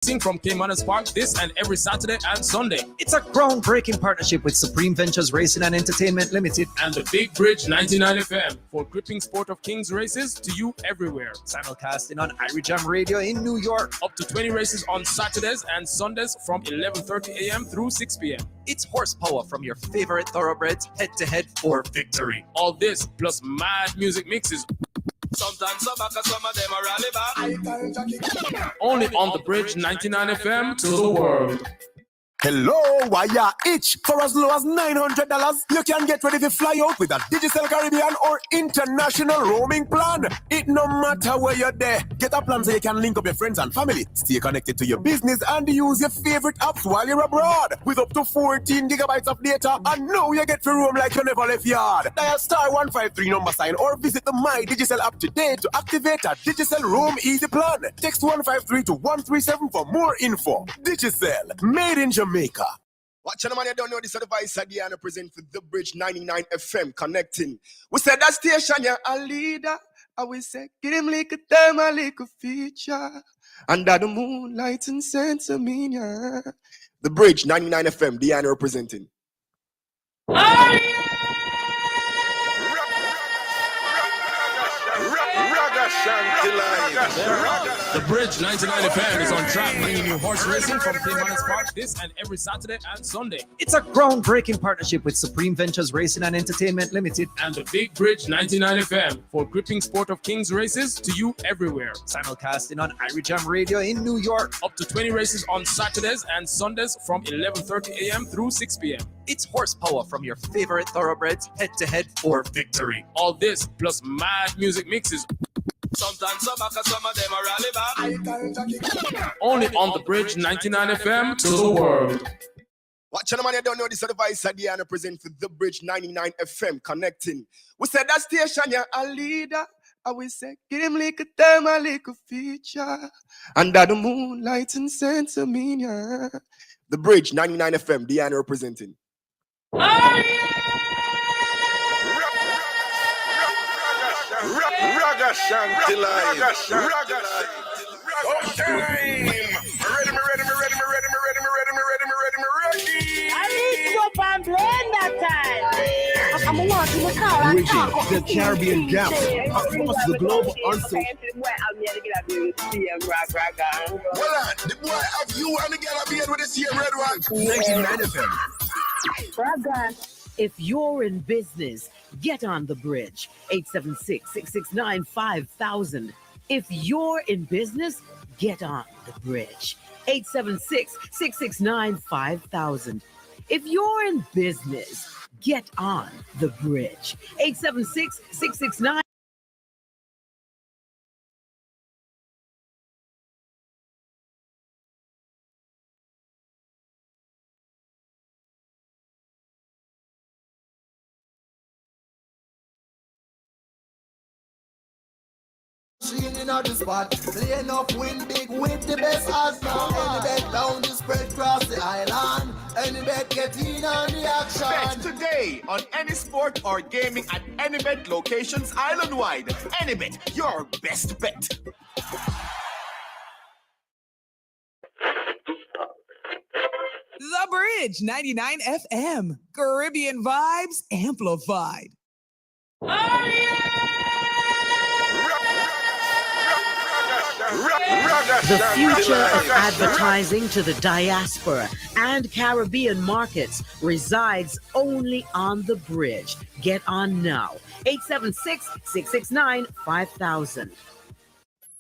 From Caymanas Park this and every Saturday and Sunday. It's a groundbreaking partnership with Supreme Ventures Racing and Entertainment Limited and the Big Bridge 99 FM for gripping sport of Kings races to you everywhere. Simulcasting on Irie Radio in New York. Up to 20 races on Saturdays and Sundays from 11:30 a.m. through 6 p.m. It's horsepower from your favorite thoroughbreds head-to-head for victory. All this plus mad music mixes. Sometimes some of them are rally back. Only on the Bridge 99 FM to the world. Hello, why ya itch? For as low as $900, you can get ready to fly out with a Digicel Caribbean or international roaming plan. It no matter where you're there. Get a plan so you can link up your friends and family, stay connected to your business, and use your favorite apps while you're abroad. With up to 14 gigabytes of data, and now you get to roam like you never left yard. Dial *153 number sign or visit the My Digicel app today to activate a Digicel Roam Easy plan. Text 153 to 137 for more info. Digicel, made in Jamaica. Watch the man, you don't know this advice again. I present for the Bridge 99 FM connecting. We said that station, you're a leader. I will say, get him like a time, a like a feature. Under the moonlight and sense of me, yeah. The Bridge 99 FM, Diana representing. Ragashanti live. The Bridge 99 FM is on track, bringing you horse racing from Caymanas Park this and every Saturday and Sunday. It's a groundbreaking partnership with Supreme Ventures Racing and Entertainment Limited and the Big Bridge 99 FM for gripping sport of Kings races to you everywhere. Simulcasting on Irie Radio in New York. Up to 20 races on Saturdays and Sundays from 11:30 a.m. through 6 p.m. It's horsepower from your favorite thoroughbreds head-to-head for victory. All this plus mad music mixes. Sometimes some of them are rally back. Only on the Bridge 99 FM to the world. Watch the man, you don't know this advice again. I present for the Bridge 99 FM connecting. We said that station, you're a leader. I will say, get him like a time, a like a feature. Under the moonlight and sense of me, yeah. The Bridge 99 FM, Diana representing. Ragashanti live. Okay. Ready. I need to go and blend that time. I'm walking the car. Bridging the Caribbean gap across the globe also. Well, the boy have you and the girl have beard with the same red one. 99 FM. If you're in business, get on the Bridge. 876-669-5000. If you're in business, get on the Bridge. 876-669-5000. If you're in business, get on the Bridge. 876-669. In the spot, laying up win big with the best odds now. Any bet down the spread across the island. Any bet get in on the action. Bet today on any sport or gaming at any bet locations island-wide. Any bet, your best bet. The Bridge 99 FM. Caribbean vibes amplified. The future of advertising to the diaspora and Caribbean markets resides only on the Bridge. Get on now. 876-669-5000.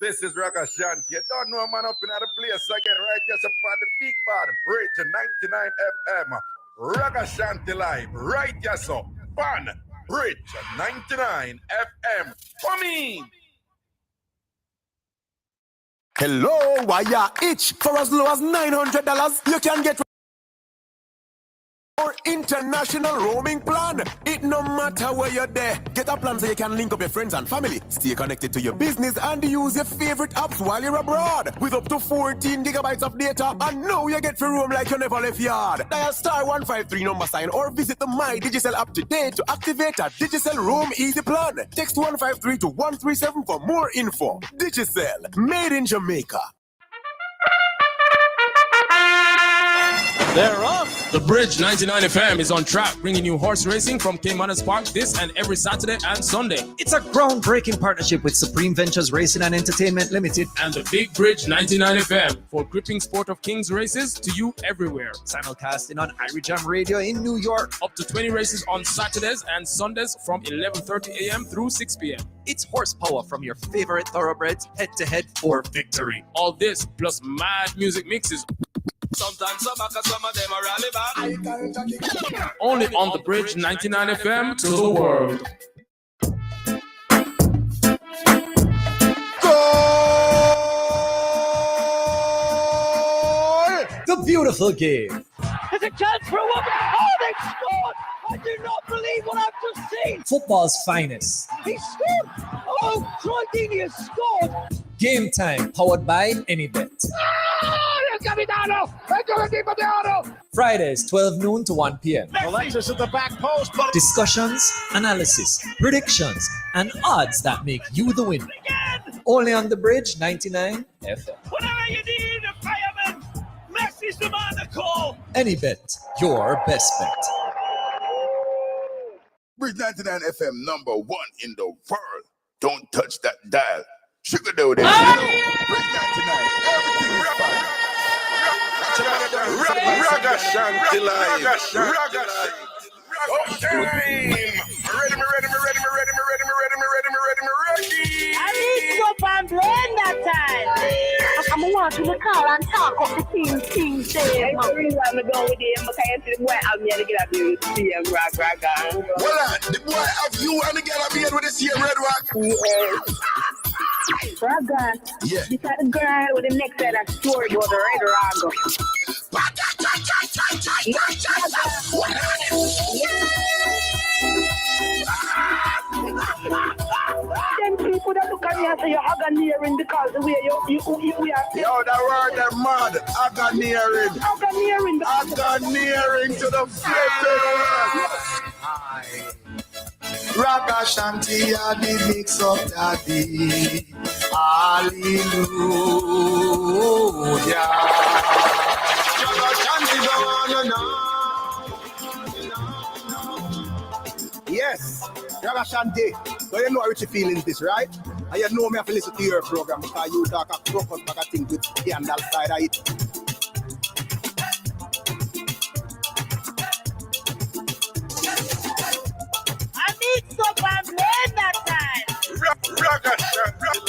This is Ragashanti. You don't know man up in the place again, right? Just upon the big bar, Bridge 99 FM. Ragashanti live, right? Yes, so fun. Bridge 99 FM. Come in. Hello, why ya itch? For as low as $900, you can get or international roaming plan. It no matter where you're there. Get a plan so you can link up your friends and family, stay connected to your business, and use your favorite apps while you're abroad. With up to 14 gigabytes of data, and now you get to roam like you never left yard. Dial *153 number sign or visit the My Digicel app today to activate a Digicel Roam Easy plan. Text 153 to 137 for more info. Digicel, made in Jamaica. They're off. The Bridge 99 FM is on track, bringing you horse racing from Caymanas Park this and every Saturday and Sunday. It's a groundbreaking partnership with Supreme Ventures Racing and Entertainment Limited and the Big Bridge 99 FM for gripping sport of Kings races to you everywhere. Simulcasting on Irie Radio in New York. Up to 20 races on Saturdays and Sundays from 11:30 a.m. through 6 p.m. It's horsepower from your favorite thoroughbreds, head-to-head for victory. All this plus mad music mixes. Sometimes some of them are rally back. Only on the Bridge 99 FM to the world. Goal! The beautiful game. There's a chance for a woman. Oh, they scored! I do not believe what I've just seen. Football's finest. He scored! Oh, Troy Deeney has scored! Game time, powered by AnyBet. Fridays, 12 noon to 1 p.m. Alexis at the back post. But Discussions, analysis, predictions, and odds that make you the winner. Only on the Bridge 99 FM. Whatever you need, a fireman. Messi's the man to call. AnyBet, your best bet. Bridge 99 FM number 1 in the world. Don't touch that dial. Sugar dough there. Bridge 99. Everything is fine. Ragashanti live. Okay. Ready. I need to go and blend that time. I'm want to call and talk of the thing there. I really want to go with him because I see the boy out here to get up here with the same rock. Well, the boy have you want to get up here with the same red rock? Raga. Yeah. This is the girl with the next side of the story about the red Raga. Them people that look at me and say you're agoniering because the way you are. Yo, that word they're mad. Agoniering. Agoniering to the flipping world. Ragashanti, I did mix up daddy. Hallelujah. Ragashanti, Yes, Ragashanti. So you know how Richie feelings this, right? And you know me have to listen to your program because you talk a crocus back a thing with scandal side of it. I need some and blend that time. Ragashanti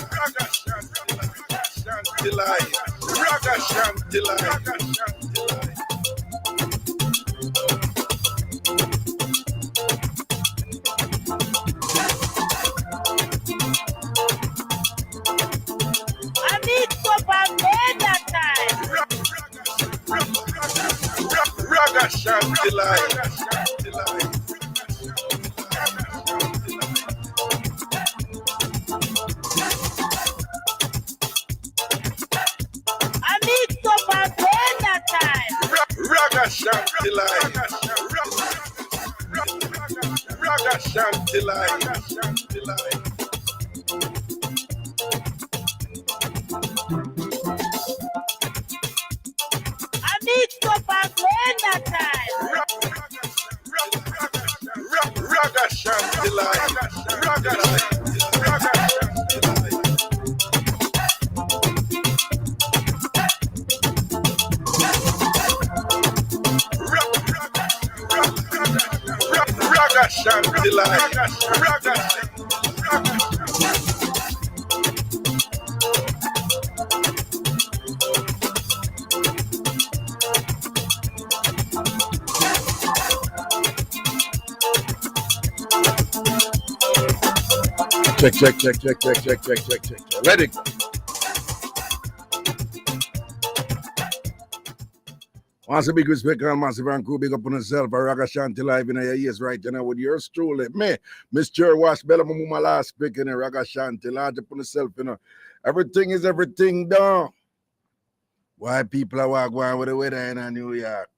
live. Ragashanti live. Ragashanti live. I need some and blend that time. Ragashanti live. Ragashanti live. I need some and blend that time. Ragashanti live. Ragashanti live. Check. Let it go. Massive big respect and massive and cool. Big up on yourself. Ragashanti live in your ears right now with yours truly. Me, Mr. Wash Bella Mama last speaking in Ragashanti. Large up on yourself, you know. Everything is everything done. Why people are going with the weather in New York?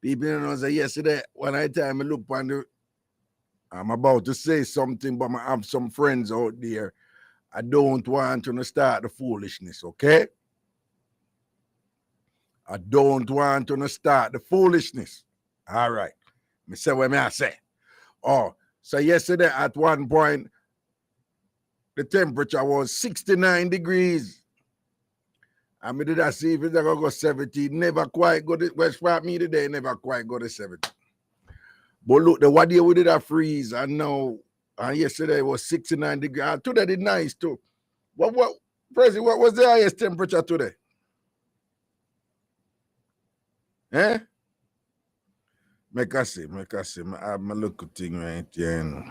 People know say yesterday when I time I look on the I'm about to say something, but I have some friends out there. I don't want to start the foolishness, okay? I don't want to start the foolishness. All right. Me say what me I say. Oh, so yesterday at one point, the temperature was 69 degrees. I mean, did I see if it's going to go 70? Never quite go to West Part me today, never quite go to 70. But look, the one day we did a freeze, and now, and yesterday was 69 degrees. And today did nice too. President, what was the highest temperature today? Eh? Make us see. I have my little thing right here.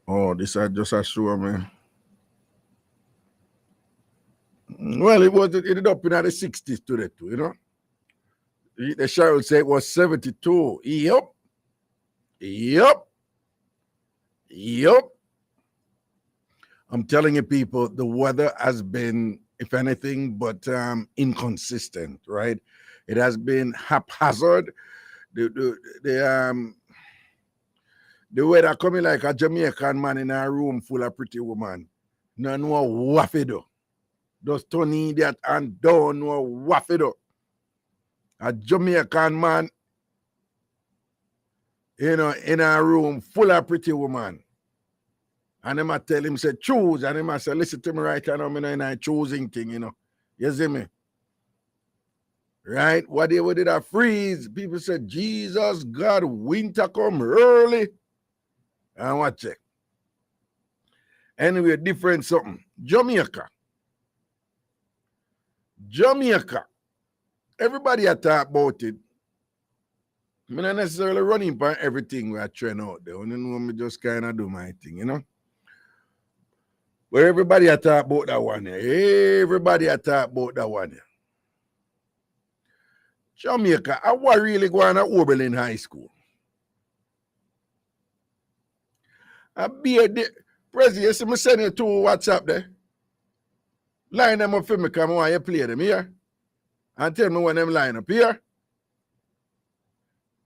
Oh, this I just assure me. Well, it ended up in the 60s today too, you know. The sheriff would say it was 72. Yep. I'm telling you, people, the weather has been, if anything, but inconsistent, right? It has been haphazard. The weather coming like a Jamaican man in a room full of pretty woman. No waffy do. Just turn idiot and don't know waffy do. A Jamaican man, you know, in a room full of pretty woman. And them I tell him, say, choose. And him I say, listen to me right now, I'm in a choosing thing, you know. You see me? Right? What did I freeze? People said, Jesus, God, winter come early. And watch it. Anyway, different something. Jamaica. Everybody I talk about it. I'm not necessarily running by everything we are trying out there. You know, me just kind of do my thing, you know. But everybody I talk about that one here. Jamaica, I was really going to Oberlin High School. I be a President, you see me send you to WhatsApp there. Line them up for me, come on, you play them here. And tell me when them line up here.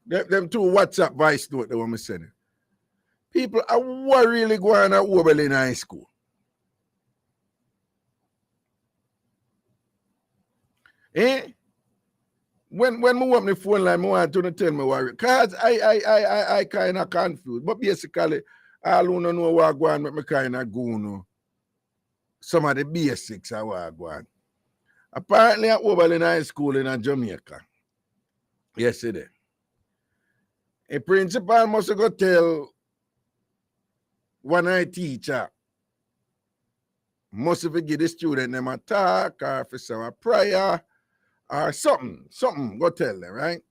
Them two WhatsApp voice note that I'm sending. People, I was really going to Oberlin High School. Eh? When we open the phone line, I want to tell me why. Because I kind of confused. But basically, all who don't know what I go on, make me kind of go know some of the basics of what I go on. Apparently, at Oberlin High School in Jamaica yesterday, a principal must go tell one of the teacher must have give the student them a talk or for some prayer or something, go tell them, right?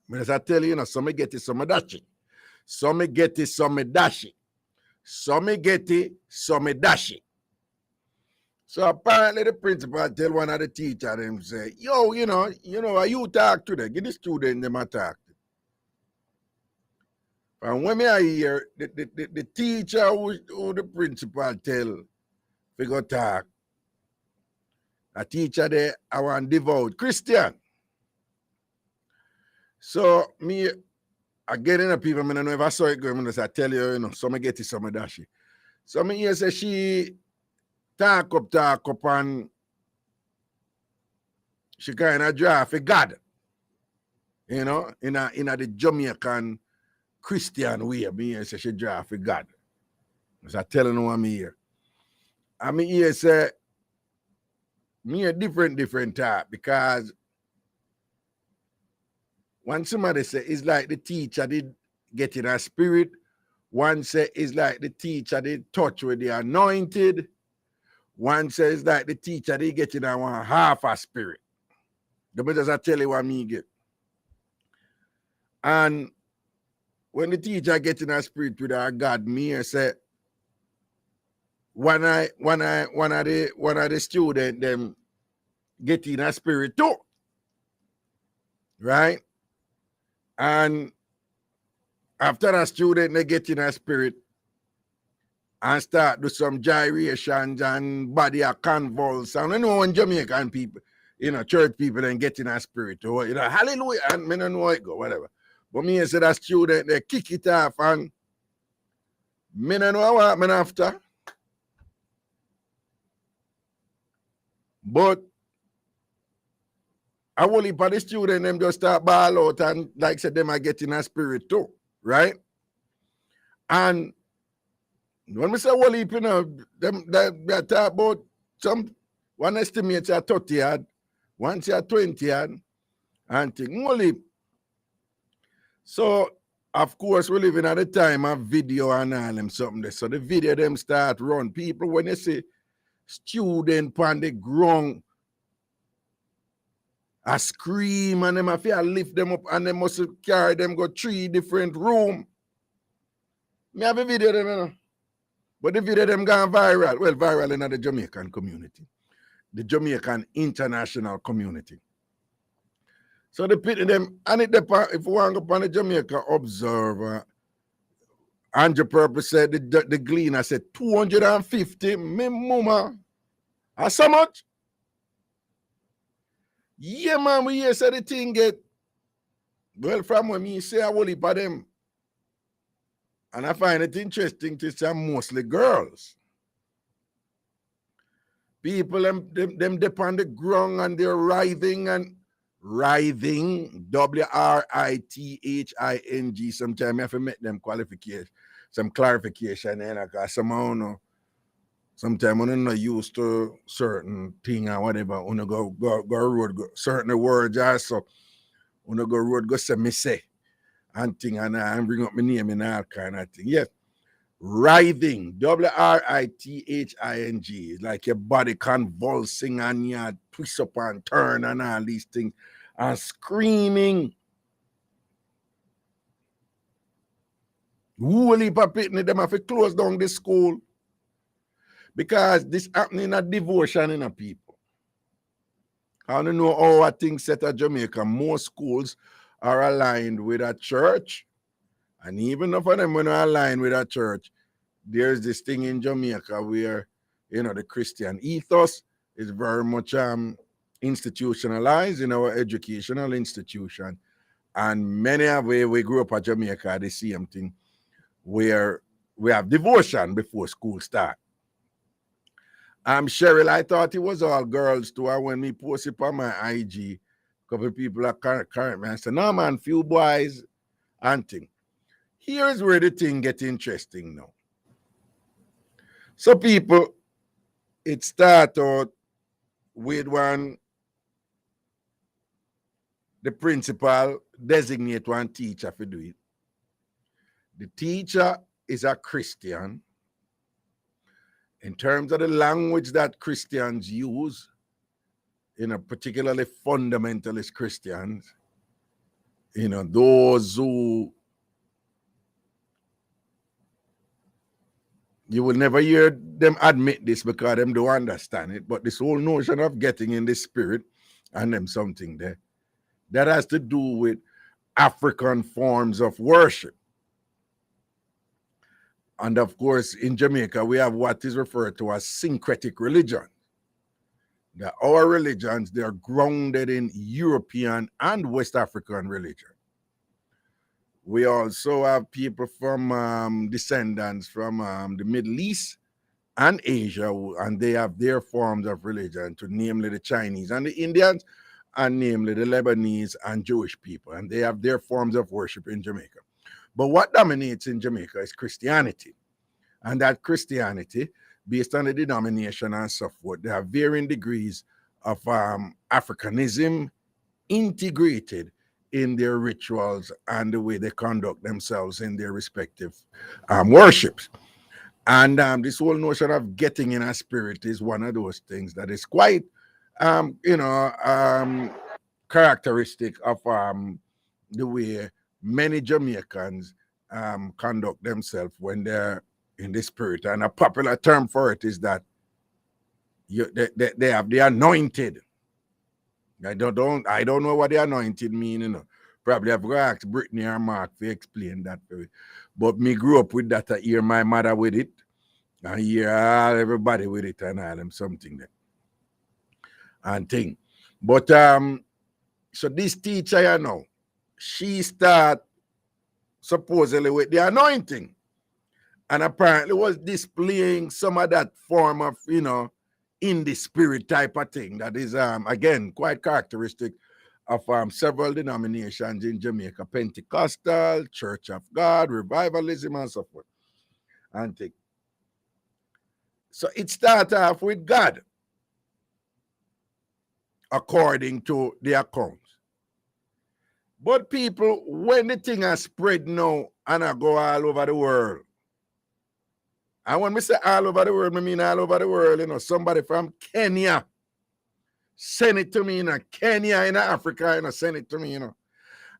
But as I tell you, some get it, some dash it. Some get it, some dash it. Some get it, some dash it. So apparently the principal tell one of the teacher them say, yo, you know, you talk to them, give the student them a talk. And when I hear the teacher who the principal tell we go talk, a teacher there, I want devout Christian. So me, again, in the people, I don't know if I saw it going, I tell you, some get it, some dash it. So me here say she talk up, and she kind of draw for God, in the Jamaican Christian way. Me here say she draw for God. So I tell her I'm here. I mean here say me a different type, because when somebody say it's like the teacher did get in a spirit, one say it's like the teacher did touch with the anointed, one says like the teacher did get in a one half a spirit. The better I tell you what me get. And when the teacher get in a spirit with our God, me say one of the student them get in a spirit too. Right? And after a student they get in a spirit and start do some gyrations and body a convulse. And when Jamaican people, church people then get in a spirit, or hallelujah, and me don't know how it go, whatever. But me say that student they kick it off and me don't know what happened after. But I will heap of the student them just start ball out and like said them are getting a spirit too, right? And when we say whole heap, them they talk about some one estimates are 30 yard, one say 20 yard, and thing whole heap. So of course we living at the time of video and all them something there. So the video them start run. People when they say student on the ground, I scream and them I feel lift them up and they must carry them go 3 different rooms. Me have a video them, you know. But the video them gone viral. Well, viral in the Jamaican community. The Jamaican international community. So the pity them, and it depends, if you want to go on the Jamaica Observer, Andrew Purpose said the Gleaner said 250, me mama. That's so much? Yeah, man, we hear say the thing get, well, from when me say I will heap of them. And I find it interesting to say mostly girls. People, them dip on the ground and they're writhing, W-R-I-T-H-I-N-G. Sometimes I have to make them qualification, some clarification, because somehow, no, sometimes I'm not used to certain thing or whatever. When I go road, certain words also. When I go road, go say me say. And thing, and I bring up my name and all kind of thing. Yes. Writhing, W-R-I-T-H-I-N-G. It's like your body convulsing and you twist up and turn and all these things. And screaming. Whole heap of people, them have to close down the school. Because this happening a devotion in a people. I don't know how I think set at Jamaica. Most schools are aligned with a church. And even if them when are aligned with a church, there's this thing in Jamaica where, the Christian ethos is very much institutionalized in our educational institution. And many of we grew up at Jamaica, the same thing, where we have devotion before school start. Cheryl, I thought it was all girls too. When me post it on my IG, a couple of people are current me and say, no man, few boys and thing. Here's where the thing gets interesting now. So people, it start out with the principal designate one teacher for do it. The teacher is a Christian. In terms of the language that Christians use, particularly fundamentalist Christians, those who you will never hear them admit this because them don't understand it, but this whole notion of getting in the spirit and them something there, that has to do with African forms of worship. And of course, in Jamaica, we have what is referred to as syncretic religion. Our religions, they're grounded in European and West African religion. We also have people from descendants from the Middle East and Asia, and they have their forms of religion, namely the Chinese and the Indians, and namely the Lebanese and Jewish people, and they have their forms of worship in Jamaica. But what dominates in Jamaica is Christianity. And that Christianity, based on the denomination and so forth, they have varying degrees of Africanism integrated in their rituals and the way they conduct themselves in their respective worships. And this whole notion of getting in a spirit is one of those things that is quite, characteristic of the way many Jamaicans conduct themselves when they're in the spirit. And a popular term for it is that they have the anointed. I don't know what the anointed mean, Probably I've got to ask Brittany or Mark to explain that. But me grew up with that. I hear my mother with it. I hear everybody with it and all them something there. And thing. But so this teacher, she start supposedly with the anointing. And apparently was displaying some of that form of, in the spirit type of thing that is again quite characteristic of several denominations in Jamaica: Pentecostal, Church of God, Revivalism, and so forth. And thing. So it starts off with God, according to the accounts. But people, when the thing has spread now and I go all over the world, and when we say all over the world, I mean all over the world, you know, somebody from Kenya send it to me, you know, Kenya in Africa, you know, send it to me, you know.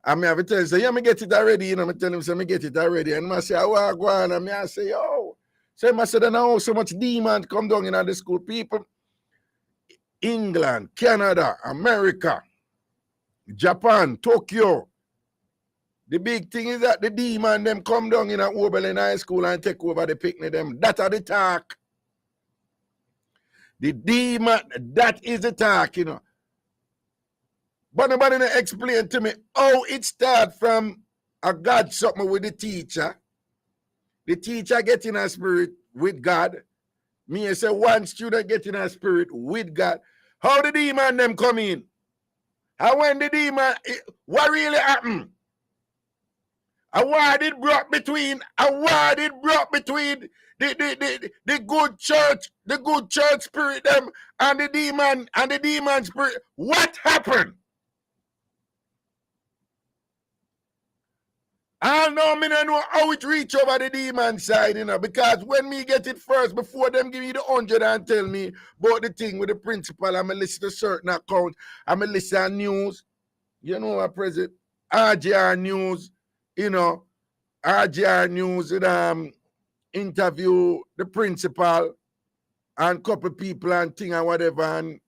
I mean, I have to tell you, say, yeah, me get it already, you know, I tell him, say, me get it already. And I say, I go on, and I say, yo. So I said, now so much demon come down in the school. People, England, Canada, America, Japan, Tokyo. The big thing is that the demon them come down in Oberlin High School and take over the picnic them. That are the talk. The demon, that is the talk, you know. But nobody explain to me how it start from a God something with the teacher. The teacher getting a spirit with God. Me I say one student getting a spirit with God. How the demon them come in? How when the demon, what really happened? What it brought between the good church spirit them and the demon spirit. What happened? I know me don't know how it reach over the demon side, you know, because when me get it first, before them give me the 100 and tell me about the thing with the principal, I'm going to listen to certain account, I'm going to listen to news, you know what, President, RGR News, you know, RGR News, interview the principal and couple people and thing and whatever,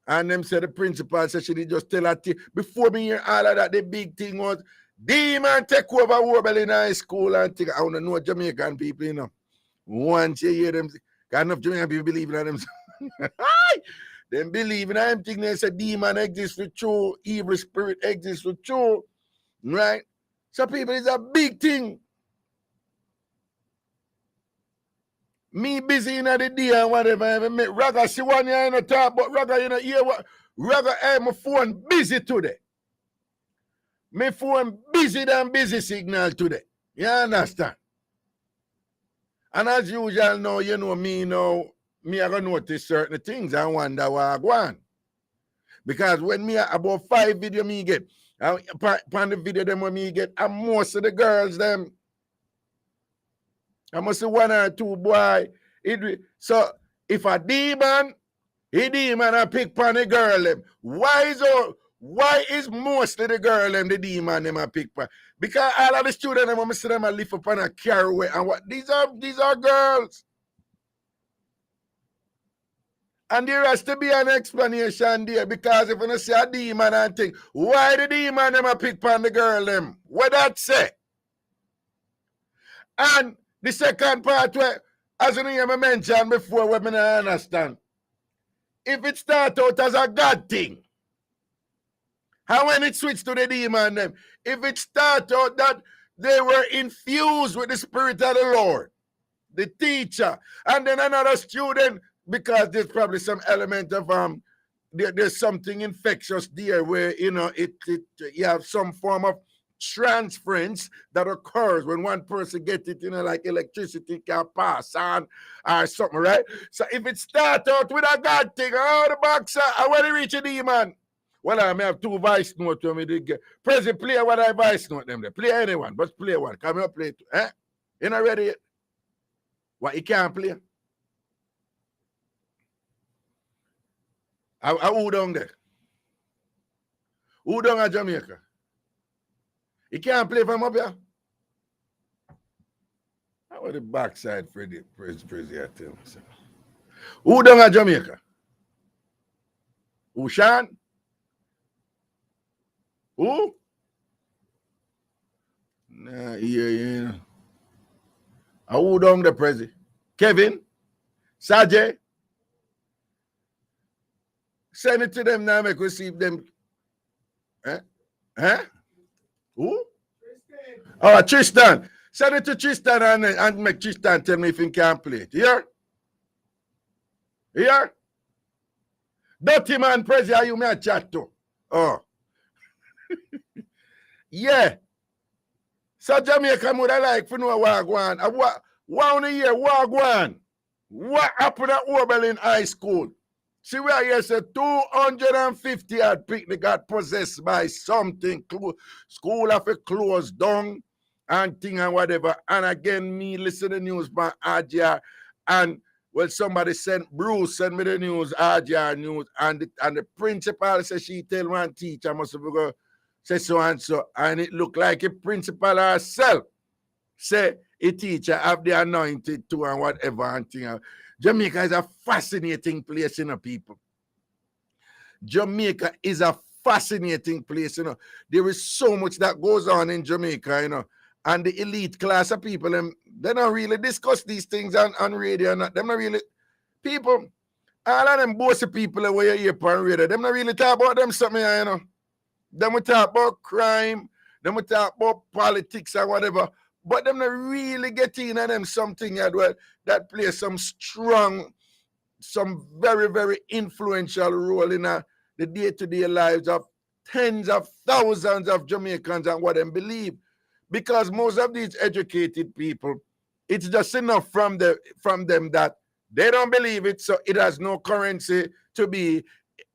and them say the principal said she just tell her thing. Before me hear all of that, the big thing was, demon take over Oberlin High School and think I want to know Jamaican people, you know. Once you hear them, enough Jamaican people believe in them. Them believe in them thing they say demon exists for true, evil spirit exists for true. Right? So people, it's a big thing. Me busy in the day and whatever. I make Raga see one year in the talk, but Raga, you know, hear what Raga my phone busy today. My phone busy than busy signal today. You understand? And as usual now, you know me now, me I gonna notice certain things and wonder what I go on. Because when me about 5 video me get, upon the video them when me get, and most of the girls them, I must say 1 or 2 boy. So if a demon I pick on the girl them. Why is mostly the girl them the demon them a pick on? Because all of the students them, I see them a lift up on a carry and what these are girls. And there has to be an explanation there, because if you don't see a demon and think, why the demon them a pick on the girl them? What that say? And the second part where, as you know, I mentioned before, what I don't understand. If it start out as a God thing, how when it switch to the demon them, if it start out that they were infused with the Spirit of the Lord, the teacher, and then another student, because there's probably some element of there's something infectious there where, you know, you have some form of transference that occurs when one person gets it, you know, like electricity can pass on or something, right? So if it start out with a God thing, the boxer, I want to reach a demon. Well, I may have 2 voice notes to me. President, play what I voice note them there. Play anyone, but play one. Come here, play it. Eh? You not ready yet? What, you can't play? Who down there? Who down at Jamaica? You can't play from up here? How about the backside Freddie I tell myself. Who down at Jamaica? Who, Sean? Who? Nah, yeah. Who down the Prezi? Kevin? Sajay? Send it to them now, make we see them. Who? Tristan. Oh, Tristan. Send it to Tristan and make Tristan tell me if he can play it. Here? Here? Dirty man, pressure you me a chat to. Oh. Yeah. So Jamaica would I like for know what go on. What on a year, what go on? What happened at Oberlin High School? See where you say 250 at picnic got possessed by something. School have a closed down and thing and whatever. And again, me listen to the news by RGR. And well, somebody sent Bruce send me the news, RGR news, and the principal says she tell one teacher must have go say so and so, and it looked like a principal herself say a teacher have the anointed too and whatever and thing. Jamaica is a fascinating place, you know, people. Jamaica is a fascinating place, you know. There is so much that goes on in Jamaica, you know. And the elite class of people, they don't really discuss these things on radio. They're not really, people, all of them bossy people where you hear on radio, they're not really talk about them something, you know. Them we talk about crime, them we talk about politics and whatever, but them not really get in on them something that plays some strong, some very, very influential role in the day-to-day lives of tens of thousands of Jamaicans and what them believe. Because most of these educated people, it's just enough from them that they don't believe it, so it has no currency to be,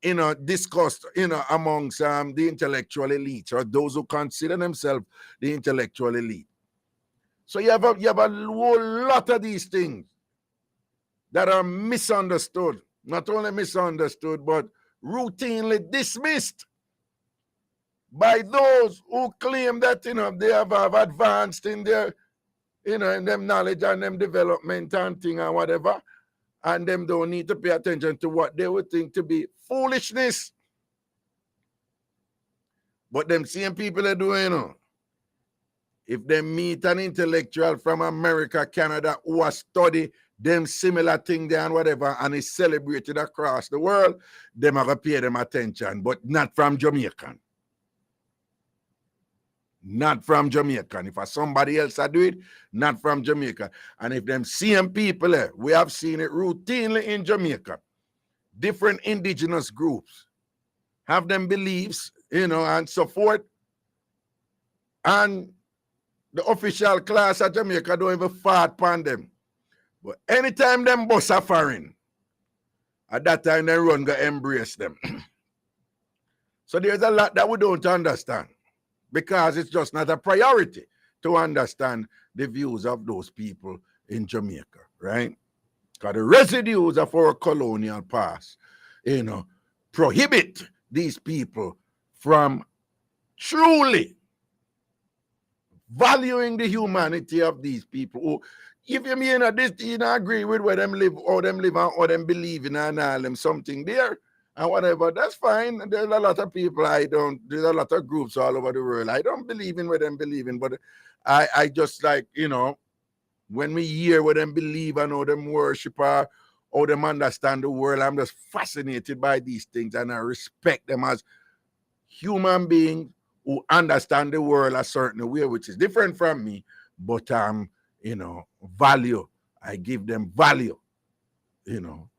you know, discussed, you know, amongst the intellectual elite or those who consider themselves the intellectual elite. So you have a whole lot of these things that are misunderstood, not only misunderstood, but routinely dismissed by those who claim that, you know, they have advanced in their, you know, in them knowledge and them development and thing and whatever, and them don't need to pay attention to what they would think to be foolishness. But them same people are doing, you know, if they meet an intellectual from America, Canada, who has studied them similar thing there and whatever, and is celebrated across the world, them are going to pay them attention, but not from Jamaican. Not from Jamaica. If somebody else do it, not from Jamaica. And if them same people, we have seen it routinely in Jamaica. Different indigenous groups have them beliefs, you know, and so forth. And the official class of Jamaica don't even fart upon them. But anytime them bus are foreign, at that time they run go embrace them. So there's a lot that we don't understand, because it's just not a priority to understand the views of those people in Jamaica, right? Because the residues of our colonial past, you know, prohibit these people from truly valuing the humanity of these people. Who, if you mean this, you don't agree with where them live, or them believe in and all them something there, and whatever, that's fine. There's a lot of people there's a lot of groups all over the world. I don't believe in what them believe in, but I just like, you know, when we hear what them believe and how them worship or how them understand the world, I'm just fascinated by these things, and I respect them as human beings who understand the world a certain way, which is different from me, but you know, value. I give them value, you know,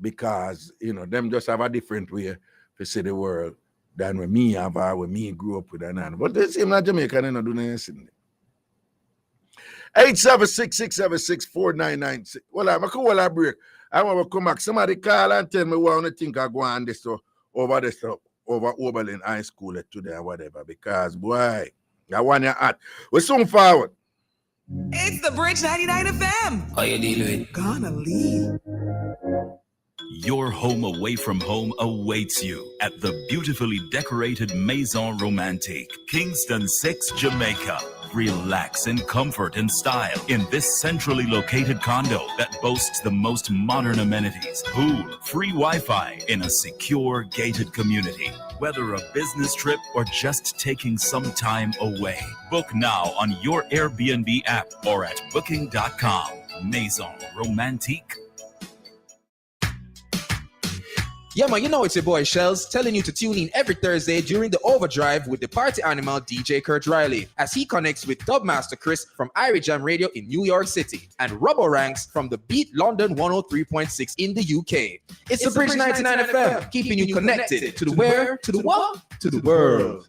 because, you know, them just have a different way to see the world than when me have, when me grew up with an. But they seem like Jamaican, they not doing anything. 876-676-4996. Well, I'm a cool break. I want to come back. Somebody call and tell me what I think I go on this over Oberlin High School today or whatever, because boy, I want you at. We're soon forward. It's the Bridge 99 FM. How you dealing with? Gonna leave. Your home away from home awaits you at the beautifully decorated Maison Romantique, Kingston 6, Jamaica. Relax in comfort and style in this centrally located condo that boasts the most modern amenities, pool, free Wi-Fi in a secure gated community. Whether a business trip or just taking some time away, book now on your Airbnb app or at booking.com. Maison Romantique. Yeah, man, you know it's your boy Shells telling you to tune in every Thursday during the Overdrive with the party animal DJ Kurt Riley as he connects with Dubmaster Chris from Irie Jam Radio in New York City and Robo Ranks from the Beat London 103.6 in the UK. It's the Bridge 99 FM, keeping you connected to the where, to the what, to the world.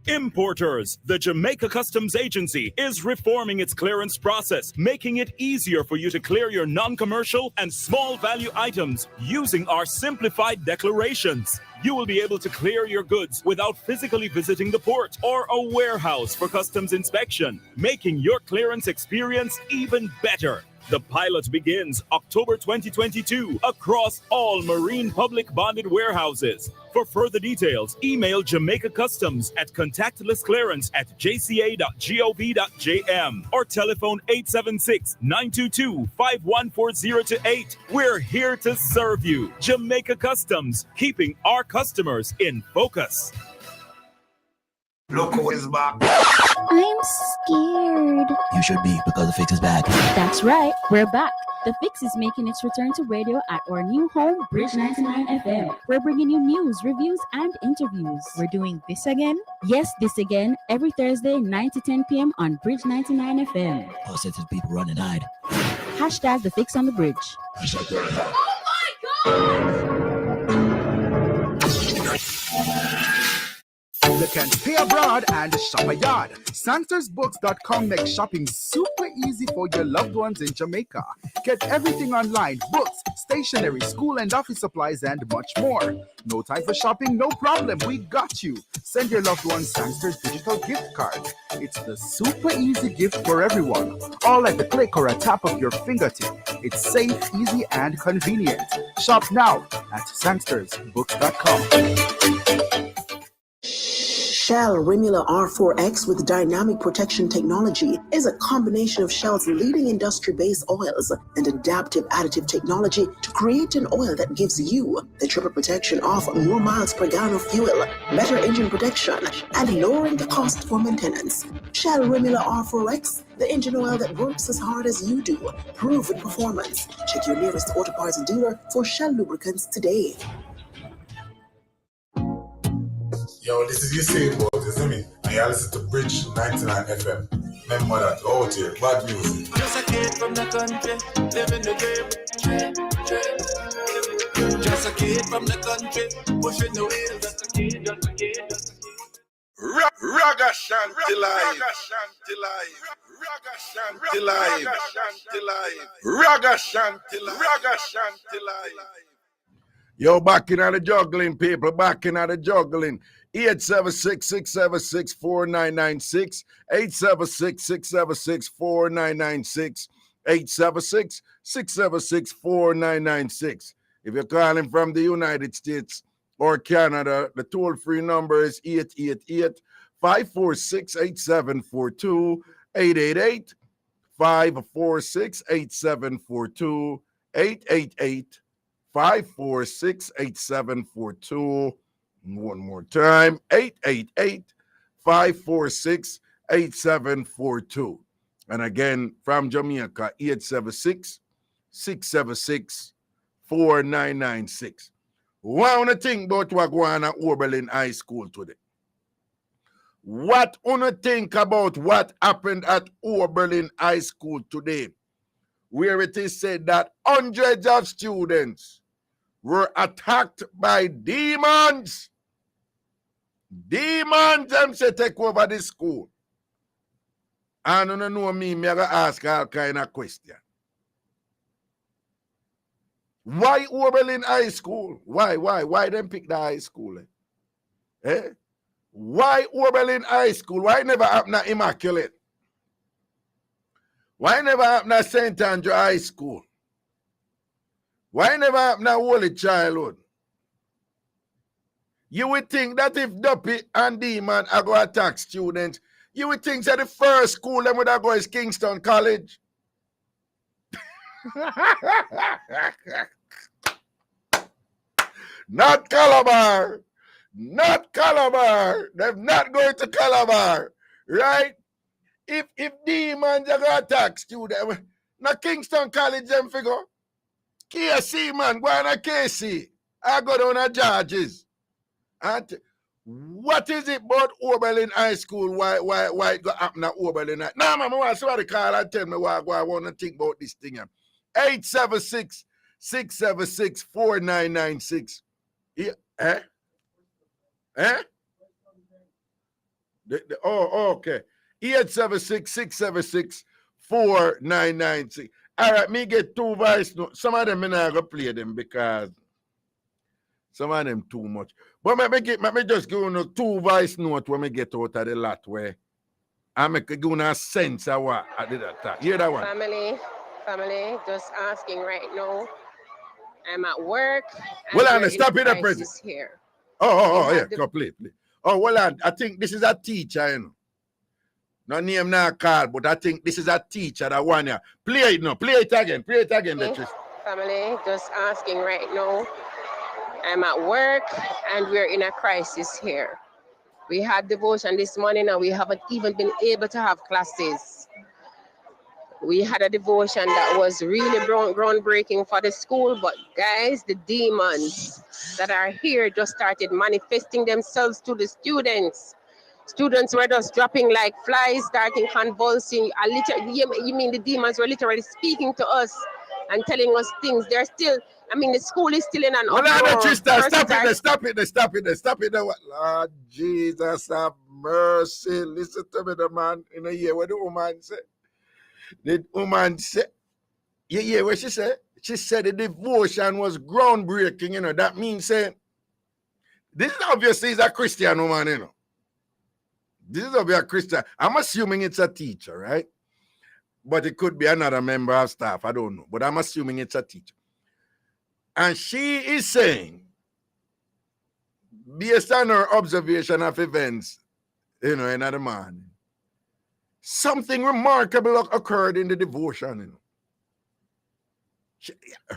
Importers, the Jamaica Customs Agency is reforming its clearance process, making it easier for you to clear your non-commercial and small value items using our simplified declarations. You will be able to clear your goods without physically visiting the port or a warehouse for customs inspection, making your clearance experience even better. The pilot begins October 2022 across all marine public bonded warehouses. For further details, email Jamaica Customs at contactlessclearance@jca.gov.jm or telephone 876-922-51408. We're here to serve you. Jamaica Customs, keeping our customers in focus. Look who is back. I'm scared. You should be, because the fix is back. That's right, we're back. The Fix is making its return to radio at our new home, Bridge 99 FM. We're bringing you news, reviews, and interviews. We're doing this again? Yes, this again, every Thursday, 9 to 10 p.m. on Bridge 99 FM. Oh, since people run and hide. Hashtag The Fix on the Bridge. Oh my God! You can pay abroad and shop a yard. SangstersBooks.com makes shopping super easy for your loved ones in Jamaica. Get everything online, books, stationery, school and office supplies, and much more. No time for shopping? No problem. We got you. Send your loved ones Sangster's digital gift card. It's the super easy gift for everyone. All at the click or a tap of your fingertip. It's safe, easy, and convenient. Shop now at SangstersBooks.com. Shell Rimula R4X with dynamic protection technology is a combination of Shell's leading industry-based oils and adaptive additive technology to create an oil that gives you the triple protection of more miles per gallon of fuel, better engine protection, and lowering the cost for maintenance. Shell Rimula R4X, the engine oil that works as hard as you do. Proven performance. Check your nearest auto parts dealer for Shell lubricants today. Yo, this is Usain Bolt, isn't it? And you listen to Bridge 99 FM. Remember that, out here, bad music. Just a kid from the country, living the dream. Just a kid from the country, pushing the wheel. Just a kid, just a kid, just a kid. Ragashanti live. Ragashanti live. Ragashanti live. Yo, back in the juggling, people. Back in the juggling. 876-676-4996. 876-676-4996. 876-676-4996. If you're calling from the United States or Canada, the toll-free number is 888-546-8742. 888-546-8742. 888-546-8742. One more time, 888-546-8742. And again, from Jamaica, 876-676-4996. What wanna think about what going on at Oberlin High School today? What wanna think about what happened at Oberlin High School today, where it is said that hundreds of students were attacked by demons? Demons them say take over the school. I don't know me I gotta ask all kind of question. Why Oberlin High School? Why them pick the high school? Why Oberlin High School? Why never happen at Immaculate? Why never happen at St. Andrew High School? Why never happen at Holy Childhood? You would think that if Duppy and Demon are going to attack students, you would think that the first school them would go is Kingston College. Not Calabar. Not Calabar. They're not going to Calabar. Right? If Demons are going to attack students, now Kingston College them figure. KC, man, go on a KC. I go down to Georges. And what is it about Oberlin High School? Why it got happen at Oberlin High? No, man, I want somebody call and tell me why I want to think about this thing. 876-676-4996. Yeah. Eh? Eh? Okay. 876-676-4996. All right, me get 2 voice notes. Some of them I'm not going to play them because some of them too much. But let me just give you 2 voice notes when we get out of the lot where I make give you a sense of what I did at that. Hear that one? Family, just asking right now. I'm at work. Well, I'm stop it, President. Here. Yeah, go play. Oh, well, I think this is a teacher, you know. No name not call, but I think this is a teacher that one here. Play it now. Play it again, Beatrice. Family, just asking right now. I'm at work and we're in a crisis here. We had devotion this morning and we haven't even been able to have classes. We had a devotion that was really groundbreaking for the school, but guys, the demons that are here just started manifesting themselves to the students. Students were just dropping like flies, starting convulsing. You mean the demons were literally speaking to us and telling us things. They're still, the school is still in an uproar. Stop it. Lord Jesus have mercy. Listen to me, the man in a year. What the woman said? The woman said, yeah, what she said? She said the devotion was groundbreaking, you know. That means saying, this is obviously is a Christian woman, you know. This is obviously a Christian. I'm assuming it's a teacher, right? But it could be another member of staff. I don't know. But I'm assuming it's a teacher. And she is saying, based on her observation of events, you know, in the morning, something remarkable occurred in the devotion. You know.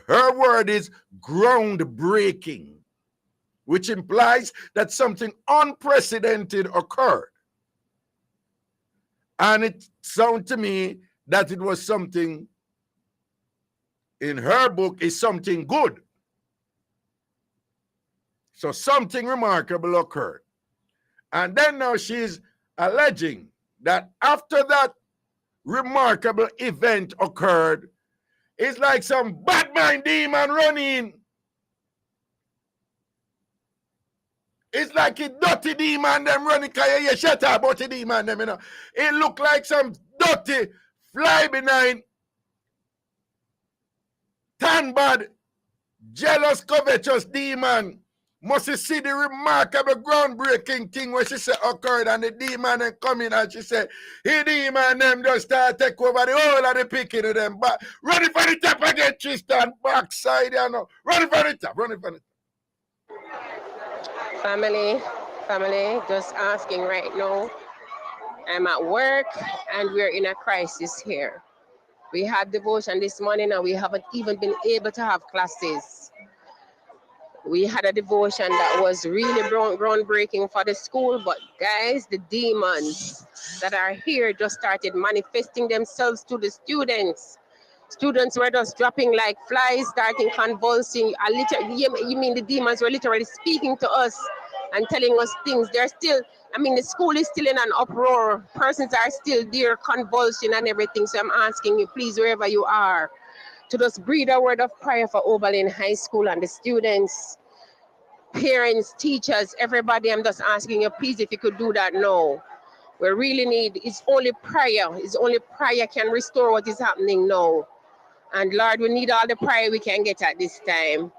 Her word is groundbreaking, which implies that something unprecedented occurred. And it sounds to me that it was something, in her book, is something good. So something remarkable occurred. And then now she's alleging that after that remarkable event occurred, it's like some bad mind demon running. It's like a dirty demon them running. You shut up about the demon them, you know. It look like some dirty fly benign, tan bad, jealous, covetous demon. Must you see the remarkable groundbreaking thing when she said occurred and the demon then come in and she said, he demon them just start take over the whole of the picking of them. But running for the top again, Tristan, backside, you know. Running for the top. Family, just asking right now. I'm at work and we're in a crisis here. We had devotion this morning and we haven't even been able to have classes. We had a devotion that was really groundbreaking for the school, but guys, the demons that are here just started manifesting themselves to the students. Students were just dropping like flies, starting convulsing. You mean the demons were literally speaking to us and telling us things. They're still, the school is still in an uproar. Persons are still there, convulsion and everything. So I'm asking you, please, wherever you are, to just breathe a word of prayer for Oberlin High School and the students, parents, teachers, everybody. I'm just asking you, please, if you could do that now. We really need, it's only prayer. It's only prayer can restore what is happening now. And Lord, we need all the prayer we can get at this time.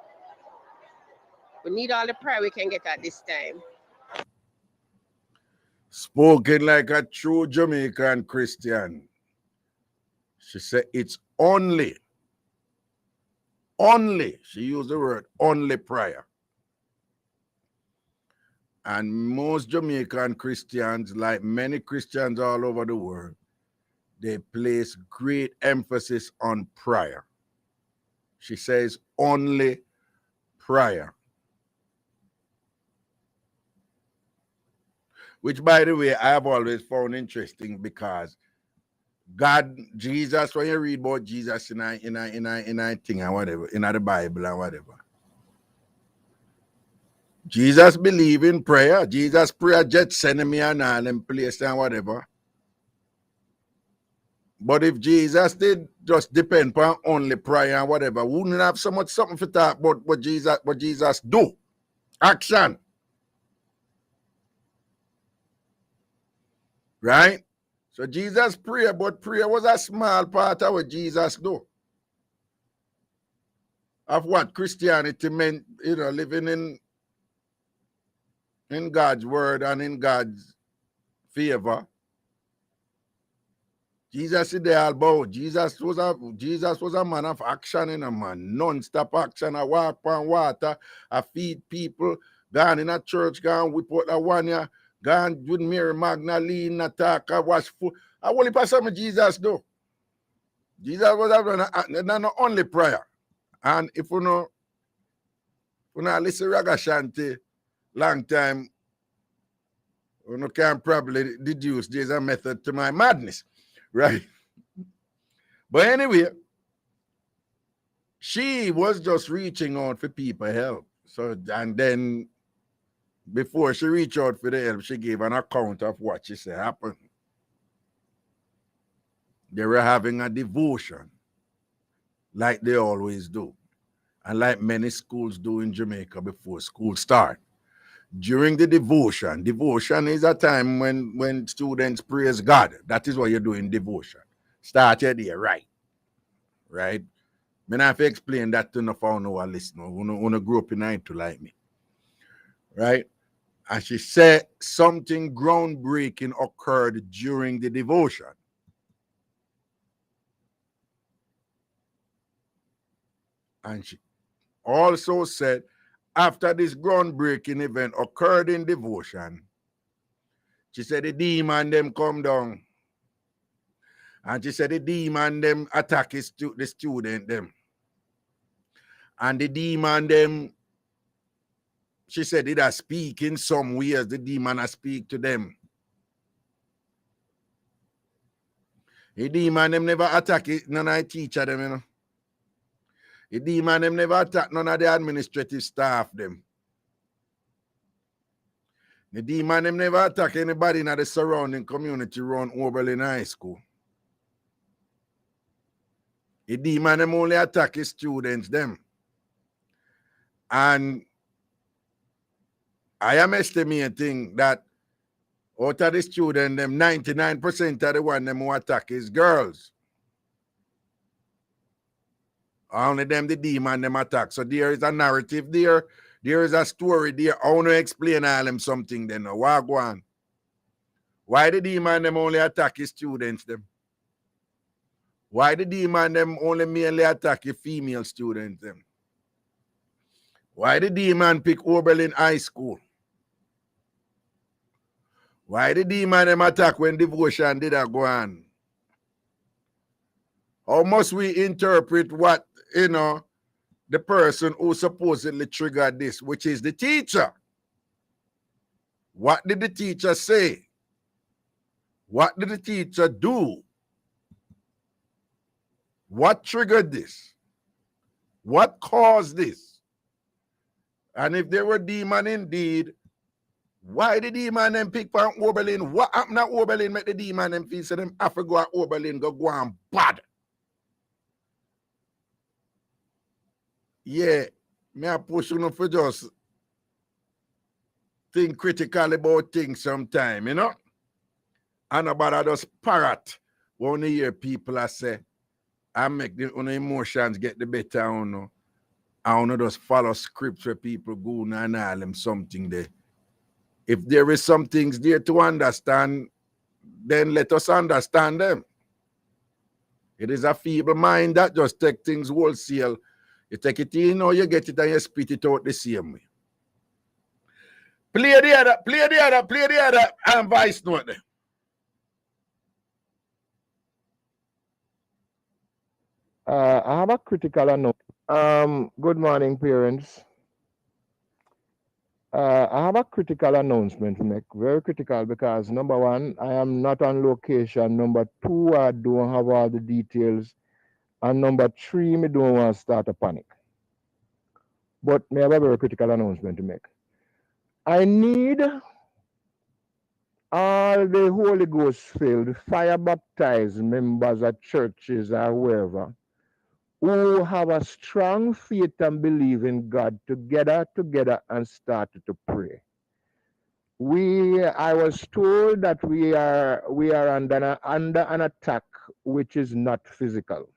Spoken like a true Jamaican Christian. She said it's only, she used the word only prayer. And most Jamaican Christians, like many Christians all over the world, they place great emphasis on prayer. She says only prayer. Which, by the way, I have always found interesting because God, Jesus, when you read about Jesus in a thing or whatever, in the Bible or whatever. Jesus believe in prayer. Jesus pray jet send me and all them place and whatever. But if Jesus did just depend on only prayer and whatever, wouldn't have so much something for talk about what Jesus do. Action. Right? So Jesus pray, but prayer was a small part of what Jesus do. Of what Christianity meant, living in God's word and in God's favor. Jesus is there all about. Jesus was a man of action, in a man, non-stop action. I walk on water, I feed people, gone in a church, gone whip out a one year, gone with Mary Magdalene, attack, I wash food. I only pass some Jesus do. Jesus was not only prayer. And if you know listen Ragashanti long time, you can probably deduce there's a method to my madness. Right? But anyway, she was just reaching out for people help. So, and then before she reached out for the help, she gave an account of what she said happened. They were having a devotion, like they always do, and like many schools do in Jamaica before school start. During the devotion is a time when students praise God. That is what you do in devotion. Start your day right. Right? I have to explain that to no for no listener who grew up in to like me. Right? And she said something groundbreaking occurred during the devotion. And she also said after this groundbreaking event occurred in devotion, she said the demon them come down. And she said the demon them attack the student them. And the demon them, she said it has speak in some ways. The demon has speak to them. The demon them never attack it, none of the teacher them, you know. The demon them never attack none of the administrative staff them. The demon them never attack anybody in the surrounding community around Oberlin High School. The demon them only attack his students them. And I am estimating that out of the students them, 99% of the one them who attack is girls. Only them the demon them attack. So there is a narrative there. There is a story there. I want to explain all them something then. Why go on? Why the demon them only attack his students them? Why the demon them only mainly attack the female students them? Why the demon pick Oberlin High School? Why the demon them attack when devotion did go on? How must we interpret what, the person who supposedly triggered this, which is the teacher? What did the teacher say? What did the teacher do? What triggered this? What caused this? And if they were demon indeed, why the demon them pick on Oberlin? What happened at Oberlin make the demon them feel so them have to go at Oberlin go on bad? Yeah, me I push you for just think critically about things sometime, And about I just parrot when you hear people I say, I make the emotions get the better on. I want to just follow scripts where people go and all them something there. If there is some things there to understand, then let us understand them. It is a feeble mind that just take things wholesale. You take it in or you get it and you spit it out the same way. Play the other, and voice note there. I have a critical note. Good morning, parents. I have a critical announcement to make, very critical, because number one, I am not on location. Number two, I don't have all the details. And number three, me don't want to start a panic. But me have a very critical announcement to make. I need all the Holy Ghost filled, fire baptized members of churches or whoever who have a strong faith and believe in God together and start to pray. I was told that we are under an attack which is not physical.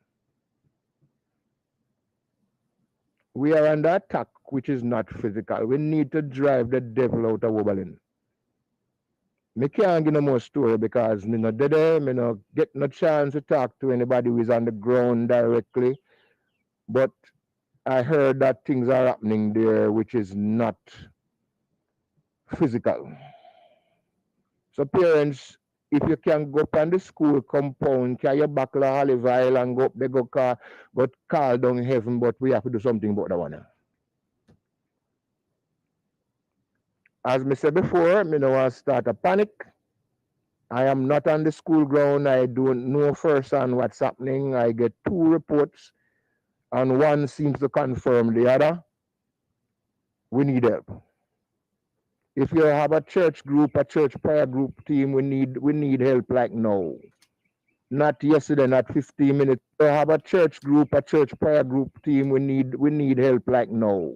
We are under attack which is not physical. We need to drive the devil out of Oberlin. Me can't give no more story because me not there, me no get no chance to talk to anybody who is on the ground directly. But I heard that things are happening there which is not physical. So parents, if you can go up on the school compound, carry your buckle of olive oil and go up there, go call down heaven, but we have to do something about that one. As I said before, me no want to start a panic. I am not on the school ground. I don't know firsthand what's happening. I get two reports, and one seems to confirm the other. We need help. If you have a church group, a church prayer group team, we need help like now. Not yesterday, not 15 minutes. If you have a church group, a church prayer group team, we need help like now.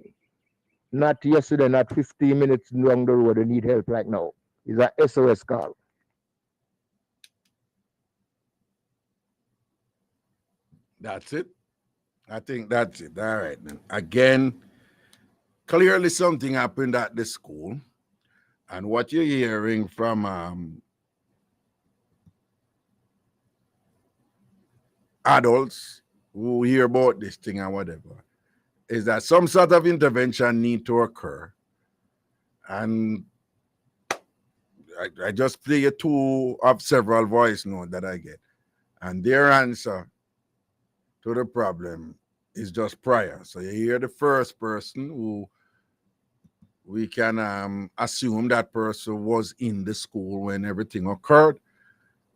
Not yesterday, not 15 minutes down the road, we need help like now. It's a SOS call. That's it. I think that's it. All right, then. Again, clearly something happened at the school. And what you're hearing from adults who hear about this thing and whatever is that some sort of intervention need to occur. And I just play you two of several voice notes that I get. And their answer to the problem is just prayer. So you hear the first person who we can assume that person was in the school when everything occurred.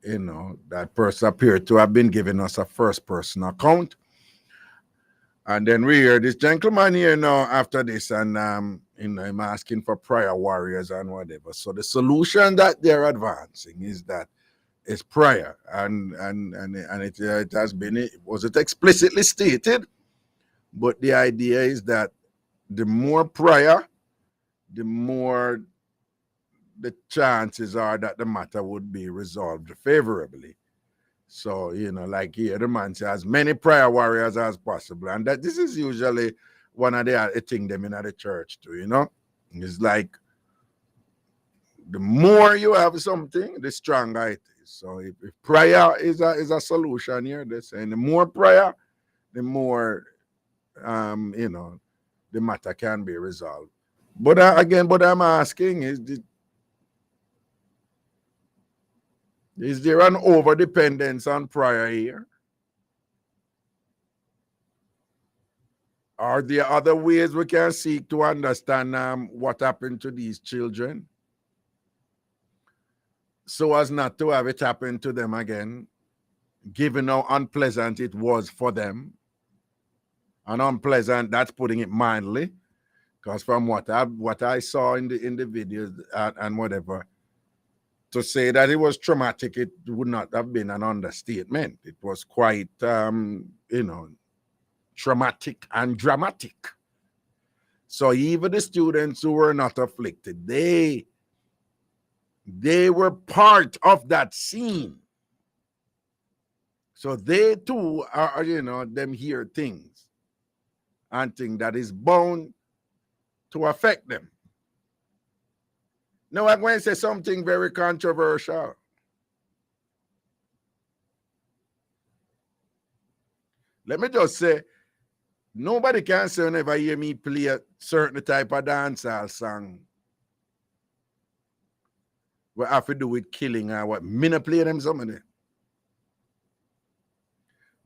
You know, that person appeared to have been giving us a first person account. And then we hear this gentleman here now after this, and I'm asking for prayer warriors and whatever. So the solution that they're advancing is that it's prayer, and it has been, was it explicitly stated? But the idea is that the more prayer, the more the chances are that the matter would be resolved favorably. So, you know, like here, the man says as many prayer warriors as possible. And that this is usually one of the thing them in the church too, you know. It's like the more you have something, the stronger it is. So if prayer is a solution here, they're saying the more prayer, the more you know, the matter can be resolved. But again, what I'm asking is there an over dependence on prayer here? Are there other ways we can seek to understand what happened to these children so as not to have it happen to them again, given how unpleasant it was for them? And unpleasant, that's putting it mildly, because from what I saw in the videos and whatever, to say that it was traumatic, it would not have been an understatement. It was quite, you know, traumatic and dramatic. So even the students who were not afflicted, they were part of that scene. So they too are, you know, them hear things and things that is bound to affect them. Now I'm going to say something very controversial. Let me just say, nobody can say whenever hear me play a certain type of dancehall song what have to do with killing or what. Me no play them something.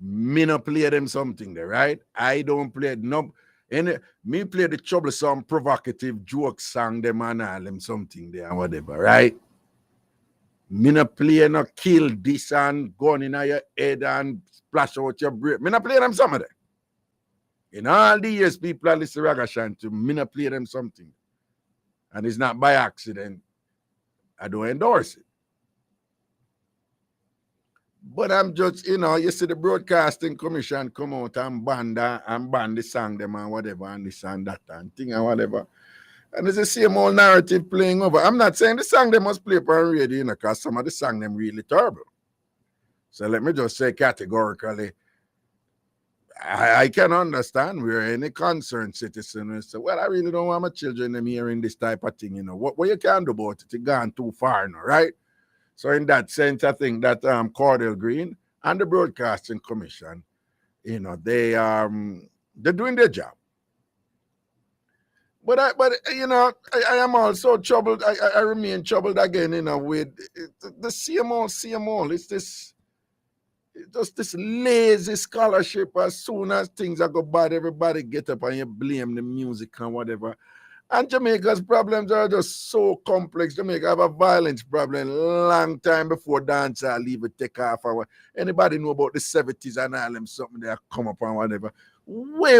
Me no play them something there, right? I don't play no. And me play the troublesome, provocative joke song, them and all them something there and whatever, right? Me not play no kill this and gun in your head and splash out your brain. Me not play them some of them. In all the years people are listening to Ragashanti, me not play them something. And it's not by accident. I don't endorse it. But I'm just, you see the Broadcasting Commission come out and ban the song them and whatever and this and that and thing and whatever. And it's the same old narrative playing over. I'm not saying the song they must play on radio, because some of the song them really terrible. So let me just say categorically, I can understand where any concerned citizen will say, well, I really don't want my children them hearing this type of thing, What you can do about it, it's gone too far now, right? So in that sense, I think that Cordell Green and the Broadcasting Commission, they're doing their job. But I am also troubled. I remain troubled again, with the same old. It's just this lazy scholarship. As soon as things are go bad, everybody get up and you blame the music and whatever. And Jamaica's problems are just so complex. Jamaica have a violence problem long time before dancehall leave it take off. Anybody know about the 70s and all them something they come up and whatever? Way